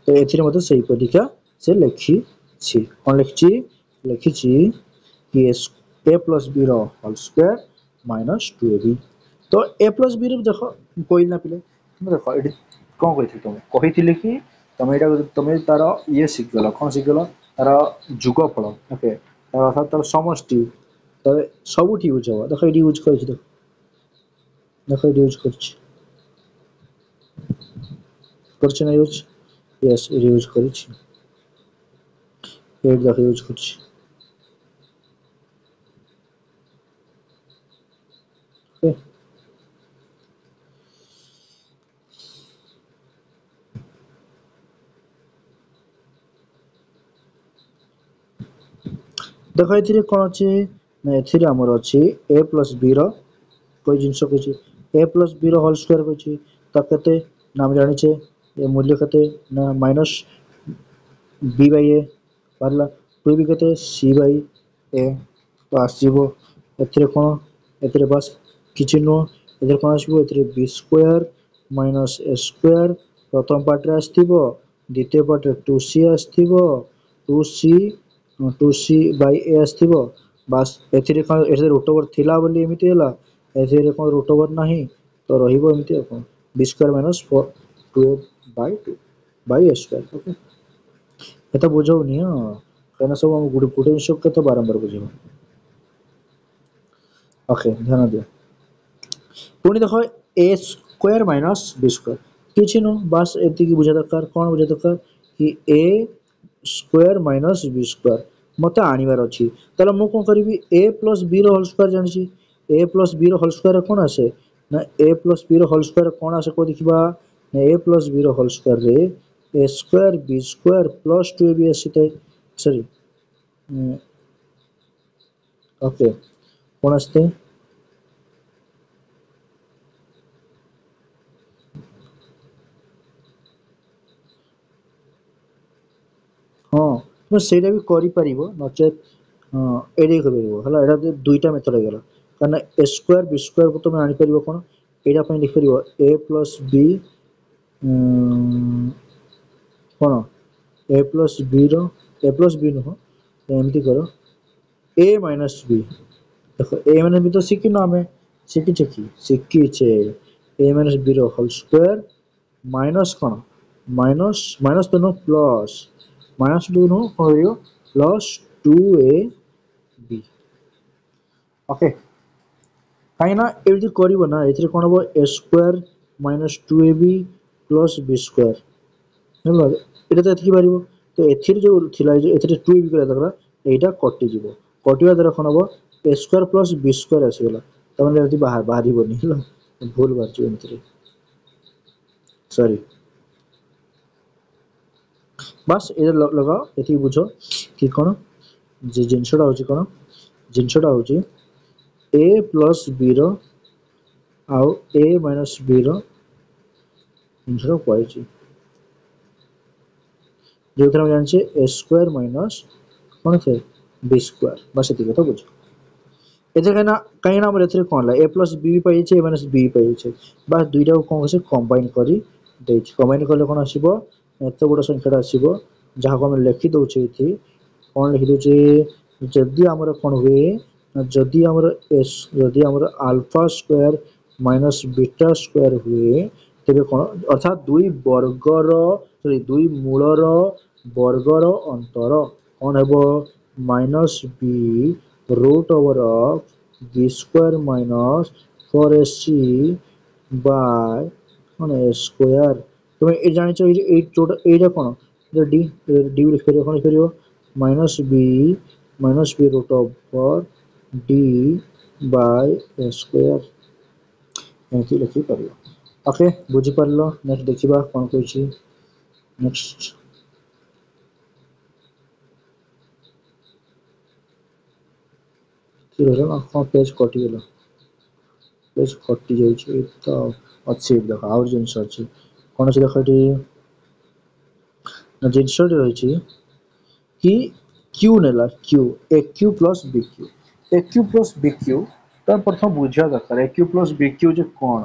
Speaker 1: तो ये से परीक्षा से लिखी कौन लिखी कि A plus B whole square minus 2ab तो ए प्लस बी देख कहली ना पिले तुम देख ये कौन कही तुम कही कि तुम यहाँ तुम तार ये शिखिगल कौन शिखिगल तार जुगफल ओके अर्थात तार समष्टि तो सब यूज हम देख ये यूज कर देख ये यूज कर यूज यस ये यूज कर देख यूज कर देख ये कौन अच्छे ना ए आमर अच्छी ए प्लस बी रई जिनस कही ए प्लस बी रोल स्क्वायर कही के नाम जाचे ये मूल्य के ना माइनस बी बाई ए बाहर टू बी के सी बाई ए तो आसो ए कौन ए बस किसी नुह ए कौन आसो B square minus A square प्रथम पार्ट आसो द्वितीय पार्ट 2c आसो 2c बाई ए आसो बास ए रूट ओवर थिला बोली एमती है ए कौन रूट ओवर ना तो रही b square minus 4 2 by 2 by a square okay ये बुझौनी कहीं सब गोटे गोटे जिन के बारंबार बुझे ओके ध्यान दियो पुणी देख ए स्क्वायर माइनस बी स्क्वायर किसी नुह बास एति बुझा दरकार कौन बुझा दरकार कि A square minus B square मत आनबार अच्छी ताला मु कौन करी A plus B whole square जानी A plus B whole square कौन आसे ना A plus B whole square कौन आसे को देखा ना A plus B whole square रे A square B square plus 2ab आसी थे सॉरी ओके कौन आसते हाँ तुम सेटा भी करि परिबो नचेत एडे कर परिबो हला एडा दुईटा मेथड हेगला कारण ए स्क्वायर बी स्क्वायर को तुम आनी परिबो कोन एडा पई लिख परिबो ए प्लस बी कोन A plus B whole A plus B नो एमती करो ए माइनस बी देखो ए माइनस बी तो सीखी ना हमें सीखी छे ए माइनस बी रो होल स्क्वायर माइनस कोन माइनस माइनस तो नो प्लस माइनस टू नो करियो प्लस 2a b ओके कहीं ना एमती करिवो ना एथिरे कोन हो a square minus 2ab plus b square ହେଲା এটা তো এতকি পারিব তো এথির যে থিলা যে এথিরে 2ab করে দেখলা এইটা কটিଯିବ কটিবা দ্বারা কোন হবো a square plus b square আসিগলা তাহলে এটি বাহারিবনি ହେଲା ভুল বাহারছি এমতিরে সরি বাস এটা লগাও এটি বুঝো কি কোন যে জিনিসটা হচ্ছে কোন জিনিসটা হচ্ছে a প্লাস b র ଆଉ a মাইনাস b ର ଜିନିଷଟା ପାଇଛି ଯୋଉଥିରେ ଆମେ ଜାଣିଛେ a ସ୍କୟାର ମାଇନସ୍ କଣ ଥାଏ b ସ୍କୟାର ବାସ୍ ଏତିକି କଥା ବୁଝ ଏଥିରେ କାହିଁକିନା ଆମର ଏଥିରେ କଣ ହେଲା a ପ୍ଲସ୍ b ବି ପାଇଯାଇଛି a ମାଇନସ୍ b ବି ପାଇଯାଇଛି ବାସ୍ ଦୁଇଟାକୁ କଣ କରୁଛେ କମ୍ବାଇନ୍ କରି ଦେଇଛି କମ୍ବାଇନ୍ କଲେ କଣ ଆସିବ ଏତେ ବଡ଼ ସଂଖ୍ୟାଟା ଆସିବ ଯାହାକୁ ଆମେ ଲେଖି ଦଉଛେ ଏଠି କଣ ଲେଖି ଦଉଛେ ଯଦି ଆମର କଣ ହୁଏ ଯଦି ଆମର ଆଲଫା ସ୍କୟାର ମାଇନସ୍ ବିଟା ସ୍କୟାର ହୁଏ ତେବେ କଣ ଅର୍ଥାତ୍ ଦୁଇ ବର୍ଗର ସରି ଦୁଇ ମୂଳର ବର୍ଗର ଅନ୍ତର କଣ ହେବ minus b root over of b square minus 4ac by कौन a square तुम्हें ये जानी चाहिए ये टोटल ये कौन ये d लिख करियो कौन लिख करियो minus b root over d by a square ଏମିତି ଲେଖି ପାରିବ ଓକେ ବୁଝିପାରିଲ ନେକ୍ସଟ ଦେଖିବା କଣ କହିଛି ନେକ୍ସଟ କି ରହିଲା ନା କଣ ପେଜ କଟିଗଲା ପେଜ କଟି ଯାଇଛି ତ ଅଛି ଦେଖ ଆଉ ଜିନିଷ ଅଛି କଣ ଅଛି ଦେଖ ଏଠି ଜିନିଷଟି ରହିଛି कि क्यू नेला cube A cube plus B cube A cube plus B cube तो प्रथम बुझा दरकार A cube plus B cube जे कौन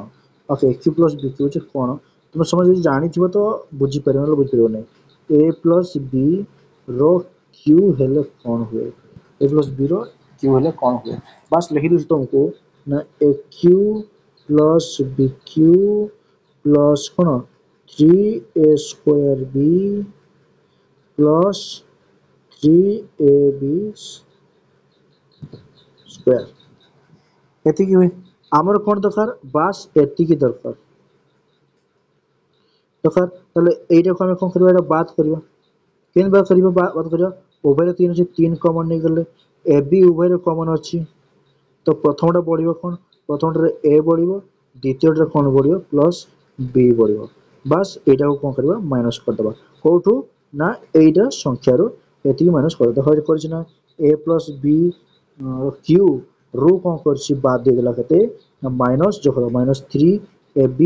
Speaker 1: okay A cube plus B cube जे कौन तुम समझ जानी तो बुझी पार ना बुझी पार A plus B whole cube हेले कौन हुए A plus B whole cube हेले कौन हुए बस लिखि दूँ तुमको ना A cube plus B cube plus कौन 3a square B plus 3ab square एतिकी हुए आमर कौन दरकार बास एतिकी दरकार ताले एटा को हम कौन करबा एटा बात करबा केन बात करबा बात करबा उभय तीन अछि तीन कॉमन नहीं गले ए बी उभय कॉमन अछि तो प्रथमटा बढ़िबो कोन प्रथमटा ए बढ़िबो द्वितीयटा कोन बढ़िबो प्लस बी बढ़िबो बस एटा को कोन करबा माइनस कर देबा कोठू ना एटा संख्या रो एतिकी माइनस कर देखो जे करछि ना a plus b Q rho कोन करछि बाद दे देला कते माइनस जो करो minus 3ab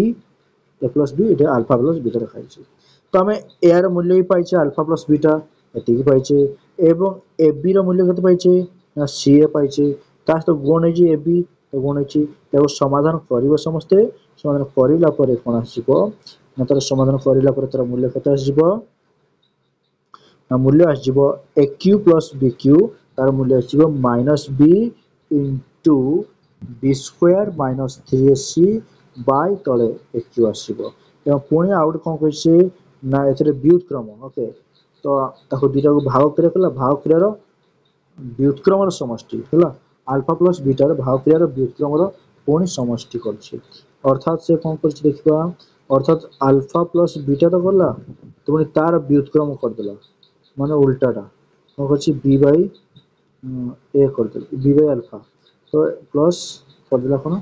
Speaker 1: a plus b Etah alpha plus beta रखाइछि तो हमें a र मूल्य ही पाइछे अल्फा प्लस बीटा एतिकी पाइछे एवं ab र मूल्य कते पाइछे ना c ए पाइछे ता तो गुण है जे ab तो गुण है एवं समाधान करिवो समस्ते समाधान करिला परे कोन आसीबो ना तर समाधान करिला परे तर मूल्य कते आसीबो मूल्य आसीब A cube plus B cube तार मूल्य आसीब minus B into B square minus 3ac by तले ए क्यू आसीब एवं पुणी आउट कौन कहिसे ना एथरे व्युत्क्रम ओके तो ताको दुटा को भाग कला भाग क्रियार व्युत्क्रम समष्टि हला अल्फा प्लस बीटा र भाग क्रियार व्युत्क्रम पुणी समष्टि करछि अर्थात से कौन करछि देखिबा अर्थात अल्फा प्लस बीटा तो गला तो पुणी तार व्युत्क्रम कर देला माने उल्टाटा କ'ଣ କରୁଛି ବি ବାଇ ଏ କରିଦେଲି ବି ବାଇ ଆଲଫା ତ ପ୍ଲସ୍ କରିଦେଲା କ'ଣ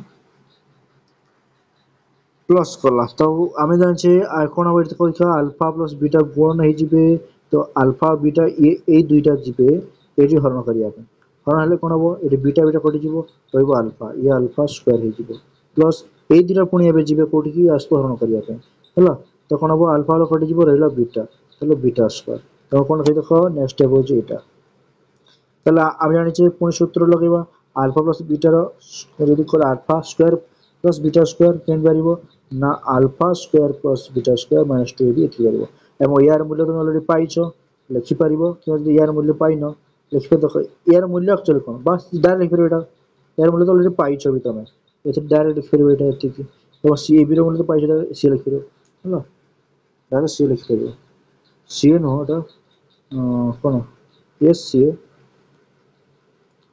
Speaker 1: ପ୍ଲସ୍ କଲା ତ ଆମେ ଜାଣିଛେ କ'ଣ ହବ ଏଠି କହିଥିବା ଆଲଫା ପ୍ଲସ୍ ବିଟା ଗୁଣନ ହେଇଯିବେ ତ ଆଲଫା ବିଟା ଏଇ ଦୁଇଟା ଯିବେ ଏଇଠି ହରଣ କରିବା ପାଇଁ ହରଣ ହେଲେ କ'ଣ ହବ ଏଠି ବିଟା ବିଟା କଟିଯିବ ରହିବ ଆଲଫା ଇଏ ଆଲଫା ସ୍କୋୟାର ହେଇଯିବ ପ୍ଲସ୍ ଏଇ ଦୁଇଟା ପୁଣି ଏବେ ଯିବେ କୋଉଠିକି ଆସକୁ ହରଣ କରିବା ପାଇଁ ହେଲା ତ କ'ଣ ହବ ଆଲଫା ଆଲଫା କଟିଯିବ ରହିଲା ବିଟା ତାହେଲେ ବିଟା ସ୍କୋୟାର ତ କ'ଣ ସେଇ ଦେଖ ନେକ୍ସଟ ଷ୍ଟେପ୍ ହେଉଛି ଏଇଟା তাহলে আমি জানিছি পুଣି সূত্র লগাইবা আলফা প্লস বিটার যদি কলে alpha square plus beta square কেମିତି পারিব না alpha square plus beta square minus two A B ଏଠି କରିବ ଏବଂ ୟାର ମୂଲ୍ୟ তুমি ଅଲରେଡ଼ି ପାଇଛ ଲେଖିପାରିବ କିମ୍ବା ଯଦି ୟାର ମୂଲ୍ୟ ପାଇନ ଲେଖିବ ଦେଖ ୟାର ମୂଲ୍ୟ ଆକ୍ଚୁଆଲି କ'ଣ ବାସ୍ ଡାଇରେକ୍ଟ ଲେଖିପାରିବ ଏଇଟା ୟାର ମୂଲ୍ୟ ତ ଅଲରେଡ଼ି ପାଇଛ ବି ତମେ ଏଥିରେ ଡାଇରେକ୍ଟ ଲେଖିପାରିବ ଏଇଟା ଏତିକି ଏବଂ ସି ଏ ବିର ମୂଲ୍ୟ ତ ପାଇଛ ସିଏ ଲେଖିପାରିବ ହେଲା ଡାଇରେକ୍ଟ ସିଏ ଲେଖିପାରିବ ସିଏ ନୁହଁ ଏଇଟା କ'ଣ ଏସ୍ ସିଏ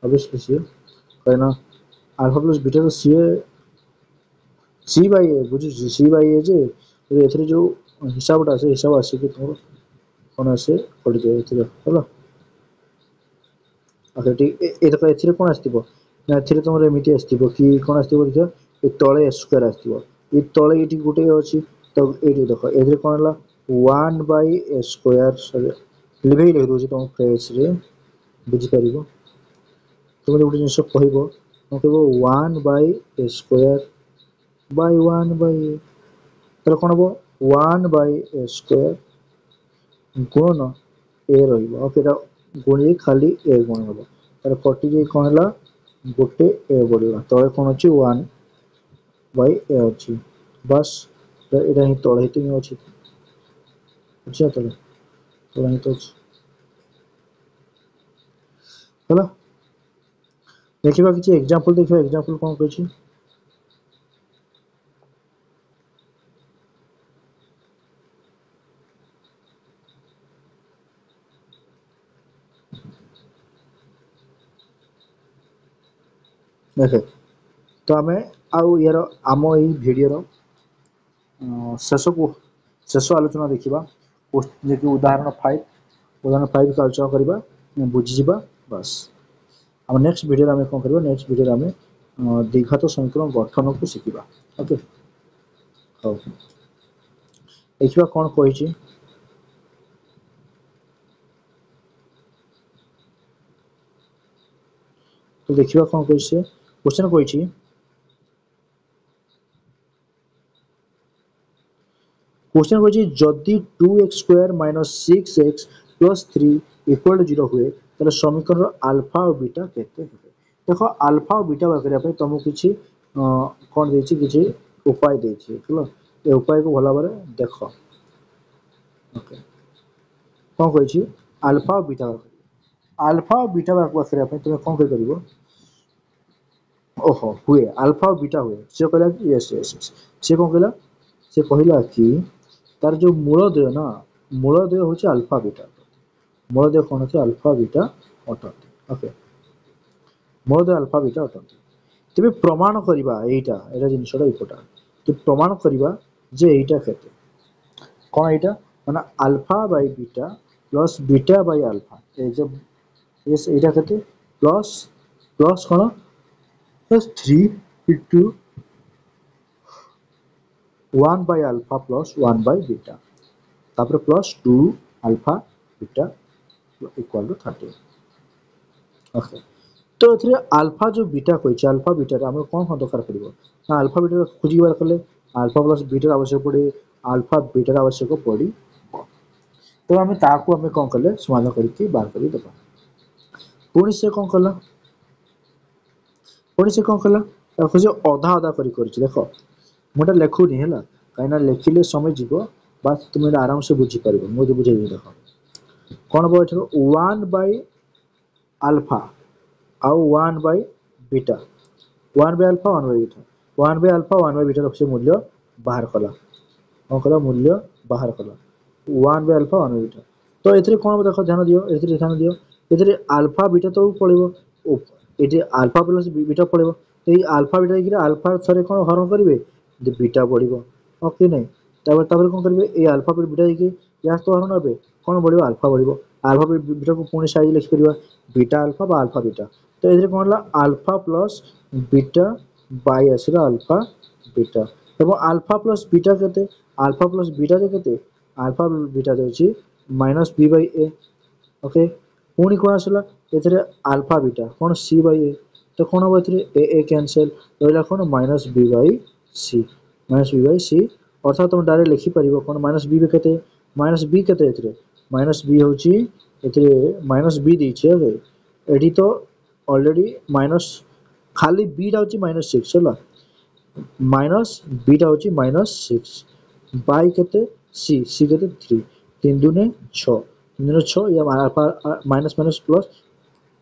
Speaker 1: obviously सी कहना अल्फा प्लस बीटा तो सी बाई ए बुझी सी बाई ए जे एथरे जो हिसाबटा आसे हिसाब आसे कि तुम कोन आसे पड़ी जाए एथरे होला ओके ठीक ए देखो एथरे कोन आस्तिबो ना एथरे तुमर एमिति आस्तिबो कि कोन आस्तिबो देखो ए तळे स्क्वायर आस्तिबो ए तळे एटी गुटे अछि तो एटी देखो एथरे कोन हला 1 बाय ए स्क्वायर सॉरी लिखै लिख दोछि तुम पेज रे बुझी परिबो तुम्हें गोटे जिन कह 1 by A square by 1 by A तो कौन हम 1 बाय ए स्क्वायर गुणन ए रोके गुणी खाली ए गुण हम तार कटि जाए कौन है गोटे ए बढ़ला तले कौन अच्छी 1 बाय ए अच्छी बस यहाँ ही तले ही अच्छी अच्छा तले तले ही तो है देखा किसी एग्जांपल देखा एग्जांपल कौन कही देखे तो आम आउ यार आम यही भिडर शेष को शेष आलोचना देखा जे कि उदाहरण 5 को आलोचना करवा बुझीजा बस आम नेक्स्ट भिडियो आम कौन कर नेक्स्ट भिडियो आम द्विघात समीकरण गठन को शिखा ओके हाँ देखा कौन कही तो देखा कौन कही क्वेश्चन कही क्वेश्चन कही जदि 2x square minus 6x plus 3 equal to 0 हुए तो समीकरण आल्फा और बीटा केते हुए देखो आल्फा और बीटा बाहर करने तुमको किसी कौन देछि किसी उपाय देछि ठीक ये उपाय को भला भाव देख ओके कौन कही आल्फा और बीटा आल्फा और बीटा बाहर करने तुम कौन कर ओहो हुए आल्फा और बीटा हुए सी कहला कि यस यस यस सी कौन कहला से कहला कि तार जो मूलदेय ना मूलदेय हूँ आल्फा बीटा मूलदेय कौन अच्छे आल्फा बीटा अटंती ओके मूलदेय आल्फा बीटा अटंती तेज प्रमाण करवा यहाँ जिनसा इम्पोर्टाट तो प्रमाण करवा जे यहाँ केते कौन यहाँ माना alpha by beta plus beta by alpha यहाँ केते प्लस प्लस कौन plus 3 into 1 by alpha plus 1 by beta तापर plus 2 alpha beta equal to 30 okay तो एथरे अल्फा जो बीटा कही अल्फा बीटा आम कौन कौन दरकार पड़ो ना अल्फा बीटा खोजार कले अल्फा प्लस बीटार आवश्यक पड़े अल्फा बीटार आवश्यक पड़ तो आम ताकू आम कौन कले समाधान करके बाहर कर देवा पुणी से कौन कला पुणी से कौन कला खोज अधा अधा कर देख मुझे लेखुनी है कहीं लेखिले समय जीव बास तुम आराम से बुझीपार मुझे बुझे देख कौन हम ये 1 बाय आल्फा आउ 1 by beta 1 by alpha 1 by beta 1 by alpha 1 by beta से मूल्य बाहर कला कौन कला मूल्य बाहर कला 1 बाय आल्फा 1 बाय बीटा तो ये कौन देख ध्यान दियो ये ध्यान दियो ये आल्फा बीटा तो पड़ो ये आल्फा प्लस बीटा पड़ो तो ये आल्फा बीटा आल्फा थे कौन हरण करेंगे बीटा बढ़ो ओके नहीं कौन करेंगे ये आल्फा बीटा या तो हरण हे कौन बढ़ो आल्फा बढ़ो आल्फा बीटा को पुणी साइज लिखि परिबा बीटा अल्फा बा अल्फा बीटा तो एथिरे कोन हला अल्फा प्लस बीटा बाय आसीला अल्फा बीटा एवं अल्फा प्लस बीटा केते अल्फा प्लस बीटा जे केते अल्फा बीटा देछि minus B by A okay पुणी कोन आसीला एथिरे अल्फा बीटा कोन सी बाय ए तो कोन हो एथिरे ए कैंसिल रहला कोन minus B by C minus B by C अर्थात तुम डायरेक्ट लिखि परिबो कोन माइनस बी केते एथिरे माइनस बी होची एथिरे माइनस बी देछि ओके एठी तो ऑलरेडी माइनस खाली बी टा होची माइनस 6 होला माइनस बी टा होची माइनस 6 बाय केते सी केते 3 3 दुने 6 3 दुने 6 या अल्फा माइनस माइनस प्लस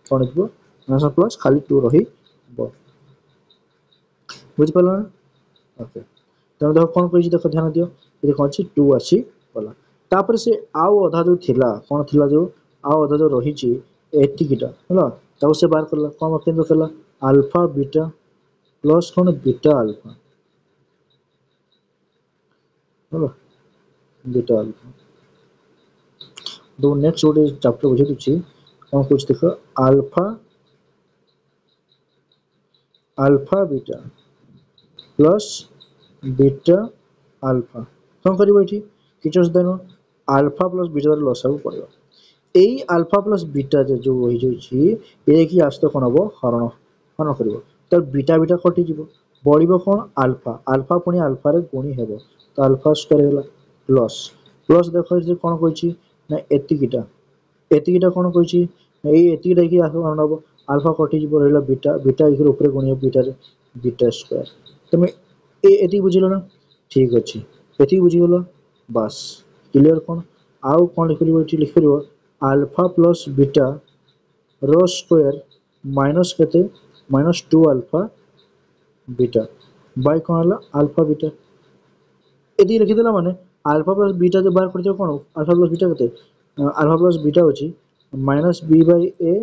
Speaker 1: कोन हिबो माइनस प्लस खाली 2 रही बो बुझि पला ओके तेणु देख कौन कही देख ध्यान दियो ये कौन सी 2 आसी गला तापर से आउ अधा जो थिला कौन थिला जो आउ अधा जो रही एतिकिटा होला ताऊ से बाहर करला कौन केंद्र करला अल्फा बीटा प्लस कौन बीटा अल्फा होला बीटा अल्फा दो नेक्स्ट गोटे चैप्टर बुझे दुची कौन कुछ देखो alpha alpha beta plus beta alpha कौन करिवो एठी किचस देनो अल्फा प्लस बीटा ର ଲସାଗୁ ପଡିବ এই আলফা প্লাস বিটা যে जो होई जोछि ए की आस्तो कोन हबो हरण हरण करिवो तो बीटा बीटा कटि जिवो बढिबो कोन अल्फा अल्फा पुनी अल्फा रे गुणी हेबो तो अल्फा स्क्वायर होला प्लस प्लस देखो जे कोन कहछि ना एतिकिटा कोन कहछि एई एतिकिटा की आस्तो हरण हबो अल्फा कटि जिवो रहला बीटा बीटा इकर ऊपर गुणी बीटा रे बीटा स्क्वायर तुम एति बुझिलो ना ठीक अछि एति बुझिगलो बस क्लियर कोन आउ कोन लिखिबो एठी लिखिबो अल्फा प्लस बीटा रो स्क्वायर माइनस केते माइनस 2 अल्फा बीटा बाय कोन हला अल्फा बीटा एति लिखि देला माने अल्फा प्लस बीटा जे बाहर करथियो कोन अल्फा प्लस बीटा केते अल्फा प्लस बीटा होची minus B by A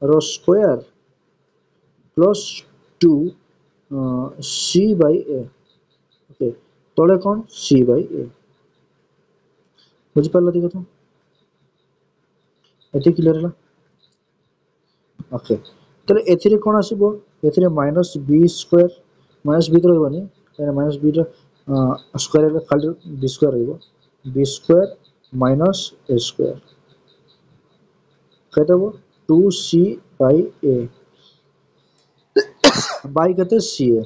Speaker 1: row square plus 2 C by A okay तले कोन सी बाय ए बुझि पारला देखो तो एति क्लियर हला ओके तले एथिरे कोन आसीबो एथिरे minus B square minus B तो रहबनी माइनस बी रो स्क्वायर रे खाली बी स्क्वायर रहबो B square minus A square कहतबो 2c बाय ए बाय कते सी ए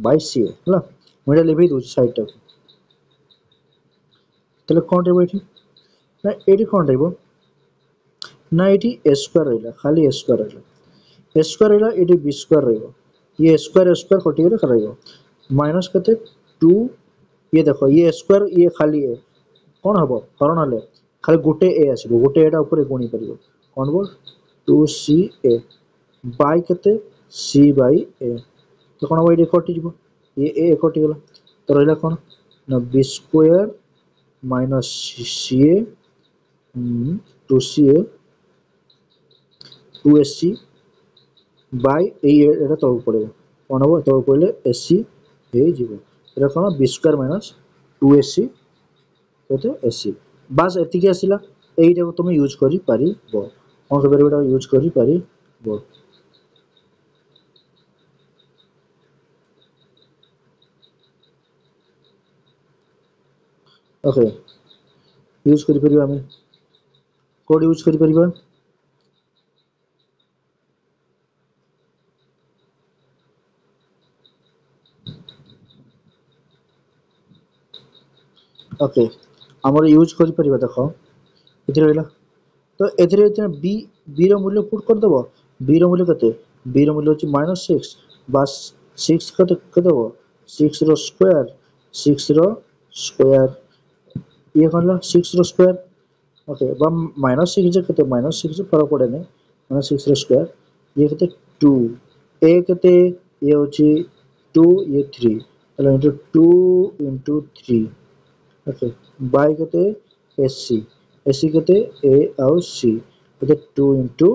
Speaker 1: बाय सी ए हला मोडा लेबे दो साइड तक तले कोन रहबो एठी ना एठी कोन रहबो ना एठी ए स्क्वायर रहला खाली ए स्क्वायर रहला ए स्क्वायर रहला एठी बी स्क्वायर रहबो ये स्क्वायर कटि गेले रहबो माइनस कते 2 ये देखो ये स्क्वायर ये खाली ए कोन हबो हरण हले खाली गोटे ए आसीबो गोटे एटा ऊपर गुणी करिवो कोन बोल 2c a बाय कते c बाय a तो कोन बाय कटि जिवो ये ए कटि गेला तो रहला कोन ना b square minus ca 2ca 2sc by A एटा तो पड़े कोन हबो तो पड़ले ac हे जिवो एटा कोन b स्क्वायर माइनस 2ac कते ac बस एतिके आसिला एइटा को तुम यूज करि परिबो कोन से बेटा यूज करि परिबो ओके यूज करि परिबो हम कोड यूज करि परिबो ओके हमर यूज करि परिबो देखो इति रहला तो एथिरे बी बी रो मूल्य पुट कर देबो बी रो मूल्य कते बी रो मूल्य होची -6 बस 6 कते कते हो 6 रो स्क्वायर ये करला 6 रो स्क्वायर ओके बम -6 जे कते -6 से फरक पड़े नहीं -6 रो स्क्वायर ये कते 2 ए कते ये होची 2 ये 3 मतलब इनटू 2 into 3 ओके बाय कते एससी एससी कते ए और सी कते 2 into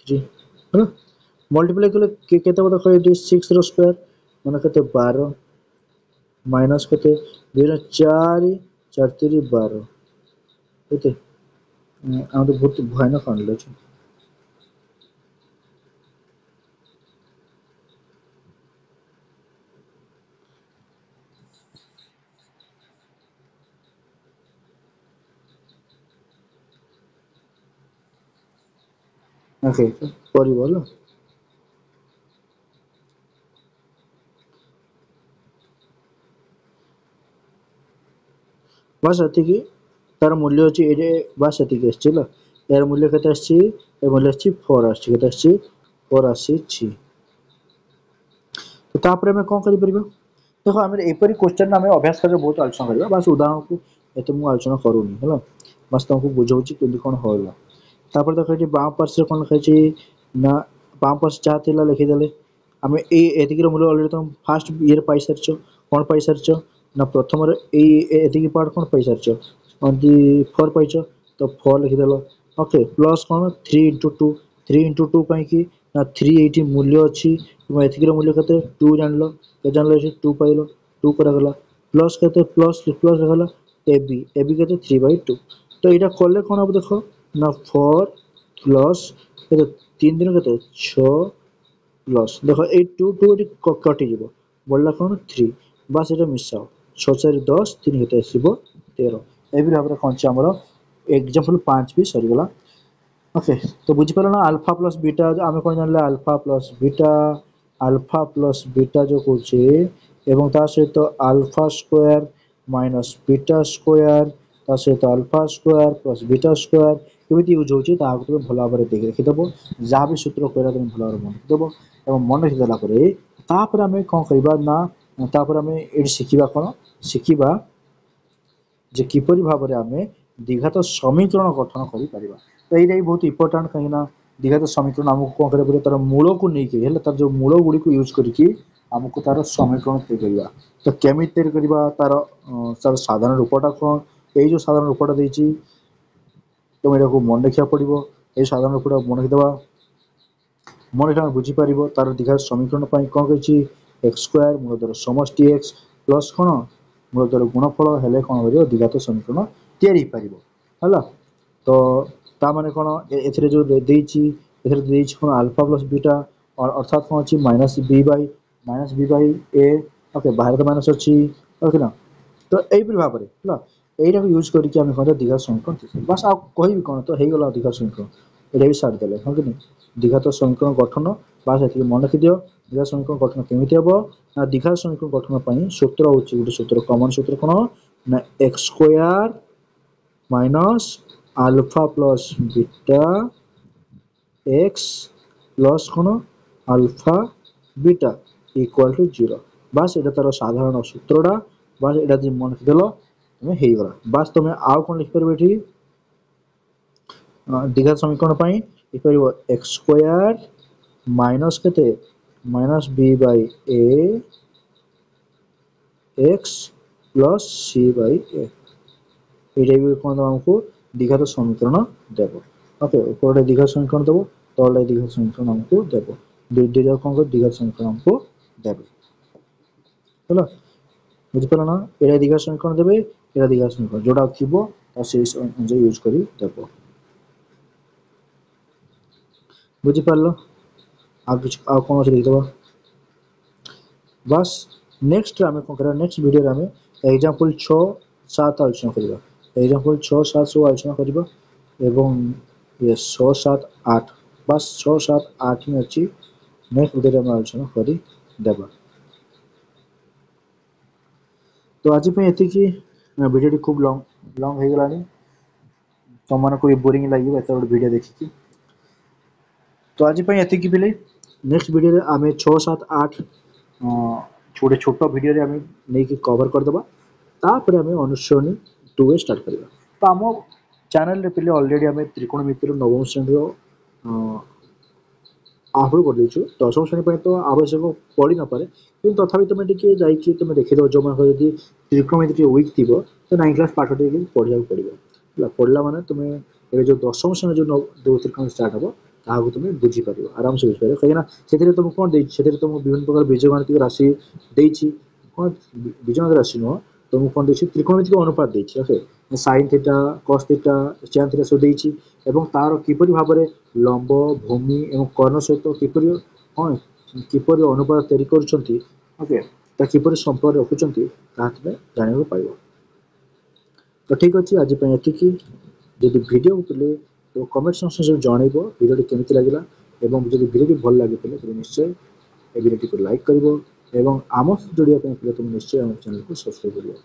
Speaker 1: 3 है ना मल्टीप्लाई कले केते बता कय 6 रो स्क्वायर माने कते 12 माइनस कते 2 4 4 3 12 कते ଆମେ ତ ବହୁତ ଭୟାନକ ଆଣିଲେ ଅଛି। ଓକେ କରିବ ହେଲା। ବାସ୍ ଏତିକି ତାର ମୂଲ୍ୟ ଅଛି ଏଇଠି ବାସ୍ ଏତିକି ଆସିଛି ହେଲା। ଏହାର ମୂଲ୍ୟ କେତେ ଆସିଛି? ଏ ମୂଲ୍ୟ ଆସିଛି 4 ଆସିଛି। କେତେ ଆସିଛି? 4 ଆସିଛି। ତ ତାପରେ ଆମେ କଣ କରିପାରିବା? ଦେଖ ଆମେ ଏପରି କ୍ୱେଶ୍ଚନ ଆମେ ଅଭ୍ୟାସ କରିବା ବହୁତ ଆଲୋଚନା କରିବା ବାସ୍ ଉଦାହରଣକୁ ଏତେ ମୁଁ ଆଲୋଚନା କରୁନି ହେଲା। ବାସ୍ ତମକୁ ବୁଝଉଛି କେମିତି କଣ ହବ। ତାପରେ ଦେଖ ଏଠି ବାମ ପାର୍ଶ୍ୱରେ କଣ ଲେଖାହେଇଛି ନା ବାମ ପାର୍ଶ୍ୱ ଯାହା ଥିଲା ଲେଖିଦେଲେ। ଆମେ ଏଇ ଏତିକିର ମୂଲ୍ୟ ଅଲରେଡି ତମ ଫାଷ୍ଟ ଇଏରେ ପାଇସାରିଛ। କଣ ପାଇସାରିଛ ନା ପ୍ରଥମରେ ଏଇ ଏତିକି ପାର୍ଟ କଣ ପାଇସାରିଛ ଅନ୍ତି 4 ପାଇଛ ତ 4 ଲେଖିଦେଲ। ଓକେ ପ୍ଲସ୍ କଣ 3 ଇଣ୍ଟୁ 2 3 ଇଣ୍ଟୁ 2 କାହିଁକି ନା 3 ଏଇଠି ମୂଲ୍ୟ ଅଛି ଏବଂ ଏତିକିର ମୂଲ୍ୟ କେତେ 2 ଜାଣିଲ କେତେ ଜାଣିଲ ଏଠି 2 ପାଇଲ 2 କରାଗଲା ପ୍ଲସ୍ କେତେ ପ୍ଲସ୍ ପ୍ଲସ୍ ହେଲା এবি এবି କେତେ 3/2 ତ ଏଇଟା କଲେ କଣ ହବ ଦେଖ ନା 4 ପ୍ଲସ୍ କେତେ 3 ଦିନ କେତେ 6 ପ୍ଲସ୍ ଦେଖ ଏଇ 2 2 ଏଠି କଟିଯିବ ବଳିଲା କଣ 3 ବାସ୍ ଏଇଟା ମିଶାଅ 6 4 10 3 କେତେ ଆସିବ 13 ଏହିପରି ଭାବରେ କଣ ଅଛି ଆମର ଏକ୍ସାମ୍ପଲ 5 ବି ସରିଗଲା। ଓକେ ତ ବୁଝିପାରିଲ ନା ଆଲଫା ପ୍ଲସ୍ ବିଟା ଆମେ କଣ ଜାଣିଲେ ଆଲଫା ପ୍ଲସ୍ ବିଟା ଯୋଉ କହୁଛେ ଏବଂ ତା ସହିତ ଆଲଫା ସ୍କୋୟାର ମାଇନସ୍ ବିଟା ସ୍କୋୟାର ତା ସହିତ ଆଲଫା ସ୍କୋୟାର ପ୍ଲସ୍ ବିଟା ସ୍କୋୟାର କେମିତି ୟୁଜ୍ ହେଉଛି ତାହାକୁ ତୁମେ ଭଲ ଭାବରେ ଦେଖି ରଖିଦେବ। ଯାହା ବି ସୂତ୍ର କହିଲା ତୁମେ ଭଲ ଭାବରେ ମନେ ରଖିଦେବ ଏବଂ ମନେ ରଖିଦେଲା ପରେ ତାପରେ ଆମେ କଣ କରିବା ନା ତାପରେ ଆମେ ଏଠି ଶିଖିବା କଣ ଶିଖିବା ଯେ କିପରି ଭାବରେ ଆମେ ଦ୍ୱିଘାତ ସମୀକରଣ ଗଠନ କରିପାରିବା। ତ ଏଇଟା ବି ବହୁତ ଇମ୍ପୋର୍ଟାଣ୍ଟ କାହିଁକିନା ଦ୍ୱିଘାତ ସମୀକରଣ ଆମକୁ କଣ କରିବାକୁ ପଡ଼ିବ ତାର ମୂଳକୁ ନେଇକି ହେଲେ ତାର ଯେଉଁ ମୂଳ ଗୁଡ଼ିକୁ ୟୁଜ୍ କରିକି ଆମକୁ ତାର ସମୀକରଣ ତିଆରି କରିବା। ତ କେମିତି ତିଆରି କରିବା ତାର ସାଧାରଣ ରୂପଟା କଣ ଏଇ ଯେଉଁ ସାଧାରଣ ରୂପଟା ଦେଇଛି ତେଣୁ ଏଟାକୁ ମନେ ରଖିବାକୁ ପଡ଼ିବ। ଏଇ ସାଧାରଣ ରୂପଟା ମନେ ରଖିଦେବା ମନେ ରଖିଲେ ଆମେ ବୁଝିପାରିବ ତାର ଦ୍ୱିଘାତ ସମୀକରଣ ପାଇଁ କଣ କହିଛି ଏକ୍ସ ସ୍କୋୟାର ମୂଳଧର ସମଷ୍ଟି ଏକ୍ସ ପ୍ଲସ୍ କଣ ମୂଳଧର ଗୁଣଫଳ ହେଲେ କଣ କରିବ ଦ୍ୱିଘାତ ସମୀକରଣ ତିଆରି ହେଇପାରିବ ହେଲା। ତ ତାମାନେ କଣ ଏଥିରେ ଯୋଉ ଦେଇଛି ଏଥିରେ ଦେଇଛି କଣ ଆଲଫା ପ୍ଲସ୍ ବିଟା ଅର୍ଥାତ୍ କଣ ଅଛି ମାଇନସ୍ ବି ବାଇ ଏ ଓକେ ବାହାରେ ତ ମାଇନସ୍ ଅଛି ଓକେ ନା ତ ଏଇପରି ଭାବରେ ହେଲା ଏଇଟାକୁ ୟୁଜ୍ କରିକି ଆମେ କଣ ଦ୍ୱିଘାତ ସମୀକରଣ ବାସ୍ ଆଉ କହିବି କଣ ତ ହେଇଗଲା ଦ୍ୱିଘାତ ସମୀକରଣ ଏଇଟା ବି ସାରିଦେଲେ ହଁ କି ନାହିଁ ଦ୍ୱିଘାତ ସମୀକରଣ ଗଠନ ବାସ୍ ଏତିକି ମନେ ରଖିଦିଅ। ଦ୍ୱିଘାତ ସମୀକରଣ ଗଠନ କେମିତି ହେବ ନା ଦ୍ୱିଘାତ ସମୀକରଣ ଗଠନ ପାଇଁ ସୂତ୍ର ହେଉଛି ଗୋଟେ ସୂତ୍ର କମନ ସୂତ୍ର କଣ ନା ଏକ୍ସ ସ୍କୋୟାର ମାଇନସ୍ ଆଲଫା ପ୍ଲସ୍ ବିଟା ଏକ୍ସ ପ୍ଲସ୍ କଣ ଆଲଫା ବିଟା ଇକ୍ୱାଲ୍ ଟୁ 0 ବାସ୍ ଏଇଟା ତାର ସାଧାରଣ ସୂତ୍ରଟା ବାସ୍ ଏଇଟା ଯଦି ମନେ ରଖିଦେଲ ତମେ ହେଇଗଲା ବାସ୍ ତମେ ଆଉ କଣ ଲେଖିପାରିବ ଏଠି ଦ୍ୱିଘାତ ସମୀକରଣ ପାଇଁ ଲେଖିପାରିବ ଏକ୍ସ ସ୍କୋୟାର ମାଇନସ୍ କେତେ minus B Bai A X plus C by ଏ এইটা ବି କଣ ଦେବ ଆମକୁ ଦ୍ୱିଘାତ ସମୀକରଣ ଦେବ। ଓକେ ଉପରଟା ଦ୍ୱିଘାତ ସମୀକରଣ ଦେବ ତଳଟା ଦ୍ୱିଘାତ ସମୀକରଣ ଆମକୁ ଦେବ ଦୁଇଟା ଯାକ କଣ କରିବ ଦ୍ୱିଘାତ ସମୀକରଣ ଆମକୁ ଦେବେ ହେଲା। ବୁଝିପାରିଲ ନା ଏଇଟା ଦ୍ୱିଘାତ ସମୀକରଣ ଦେବେ ଏଇଟା ଦ୍ୱିଘାତ ସମୀକରଣ ଯୋଉଟା ଥିବ ତା ସେଇ ଅନୁଯାୟୀ ୟୁଜ୍ କରି ଦେବ। ବୁଝିପାରିଲ ଆଉ କିଛି ଆଉ କଣ ଅଛି ଦେଖିଦେବା ବାସ୍ ନେକ୍ସଟ ଆମେ କଣ କରିବା ନେକ୍ସଟ ଭିଡ଼ିଓରେ ଆମେ ଏକ୍ଜାମ୍ପଲ 6 7 ଆଲୋଚନା କରିବା ଏକ୍ଜାମ୍ପଲ 6 7 ସବୁ ଆଲୋଚନା କରିବା ଏବଂ 6 7 8 ବାସ୍ 6 7 8 ହିଁ ଅଛି ନେକ୍ସଟ ଭିଡ଼ିଓରେ ଆମେ ଆଲୋଚନା କରିଦେବା। ତ ଆଜି ପାଇଁ ଏତିକି ଭିଡ଼ିଓଟି ଖୁବ୍ ଲଙ୍ଗ ହେଇଗଲାଣି ତମମାନଙ୍କୁ ବି ବୋରିଂ ଲାଗିବ ଏତେ ଗୋଟେ ଭିଡ଼ିଓ ଦେଖିକି ତ ଆଜି ପାଇଁ ଏତିକି ପିଲେ ନେକ୍ସଟ ଭିଡ଼ିଓରେ ଆମେ 6 7 8 ଗୋଟେ ଛୋଟ ଭିଡ଼ିଓରେ ଆମେ ନେଇକି କଭର କରିଦେବା ତାପରେ ଆମେ ଅନୁସରଣୀ 2 ଷ୍ଟାର୍ଟ କରିବା। ତ ଆମ ଚ୍ୟାନେଲରେ ପିଲେ ଅଲରେଡ଼ି ଆମେ ତ୍ରିକୋଣମିତିର ନବମ ଶ୍ରେଣୀର ଆହ୍ୱାନ କରିଦେଇଛୁ ଦଶମ ଶ୍ରେଣୀ ପାଇଁ ତ ଆବଶ୍ୟକ ପଡ଼ିନପାରେ କିନ୍ତୁ ତଥାପି ତୁମେ ଟିକେ ଯାଇକି ତୁମେ ଦେଖିଦେବ ଯେଉଁମାନଙ୍କର ଯଦି ତ୍ରିକୋଣମିତି ଟିକେ ୱିକ୍ ଥିବ ତ 9 କ୍ଲାସ୍ ପାଠ ଟିକେ ପଢ଼ିବାକୁ ପଡ଼ିବ ହେଲା ପଢ଼ିଲା ମାନେ ତୁମେ ଏବେ ଯେଉଁ ଦଶମ ଶ୍ରେଣୀ ଯେଉଁ ତ୍ରିକୋଣ ଷ୍ଟାର୍ଟ ହେବ ତାହାକୁ ତୁମେ ବୁଝିପାରିବ ଆରାମସେ ବୁଝିପାରିବ କାହିଁକିନା ସେଥିରେ ତୁମକୁ କ'ଣ ଦେଇଛି ସେଥିରେ ତୁମକୁ ବିଭିନ୍ନ ପ୍ରକାର ବୀଜଗାଣିତିକ ରାଶି ଦେଇଛି କ'ଣ ବୀଜଗାଣିତିକ ରାଶି ନୁହଁ ତୁମକୁ କ'ଣ ଦେଇଛି ତ୍ରିକୋଣମିତିକ ଅନୁପାତ ଦେଇଛି okay sine theta cos theta tan theta ସବୁ ଦେଇଛି ଏବଂ ତାର କିପରି ଭାବରେ ଲମ୍ବ ଭୂମି ଏବଂ କର୍ଣ୍ଣ ସହିତ କିପରି ଅନୁପାତ ତିଆରି କରୁଛନ୍ତି ଓକେ ତା କିପରି ସମ୍ପର୍କ ରଖୁଛନ୍ତି ତାହା ତୁମେ ଜାଣିବାକୁ ପାଇବ। ତ ଠିକ୍ ଅଛି ଆଜି ପାଇଁ ଏତିକି। ଯଦି ଭିଡ଼ିଓ ଉପରେ ତ କମେଣ୍ଟ ସେକ୍ସନରେ ଜଣାଇବ ଭିଡ଼ିଓଟି କେମିତି ଲାଗିଲା ଏବଂ ଯଦି ଭିଡ଼ିଓଟି ଭଲ ଲାଗିଥିଲେ ତେବେ ନିଶ୍ଚୟ ଏ ଭିଡ଼ିଓଟିକୁ ଲାଇକ୍ କରିବ ଏବଂ ଆମ ସହ ଯୋଡ଼ିବା ପାଇଁ ହେଲେ ତୁମେ ନିଶ୍ଚୟ ଆମ ଚ୍ୟାନେଲକୁ ସବସ୍କ୍ରାଇବ୍ କରିବ।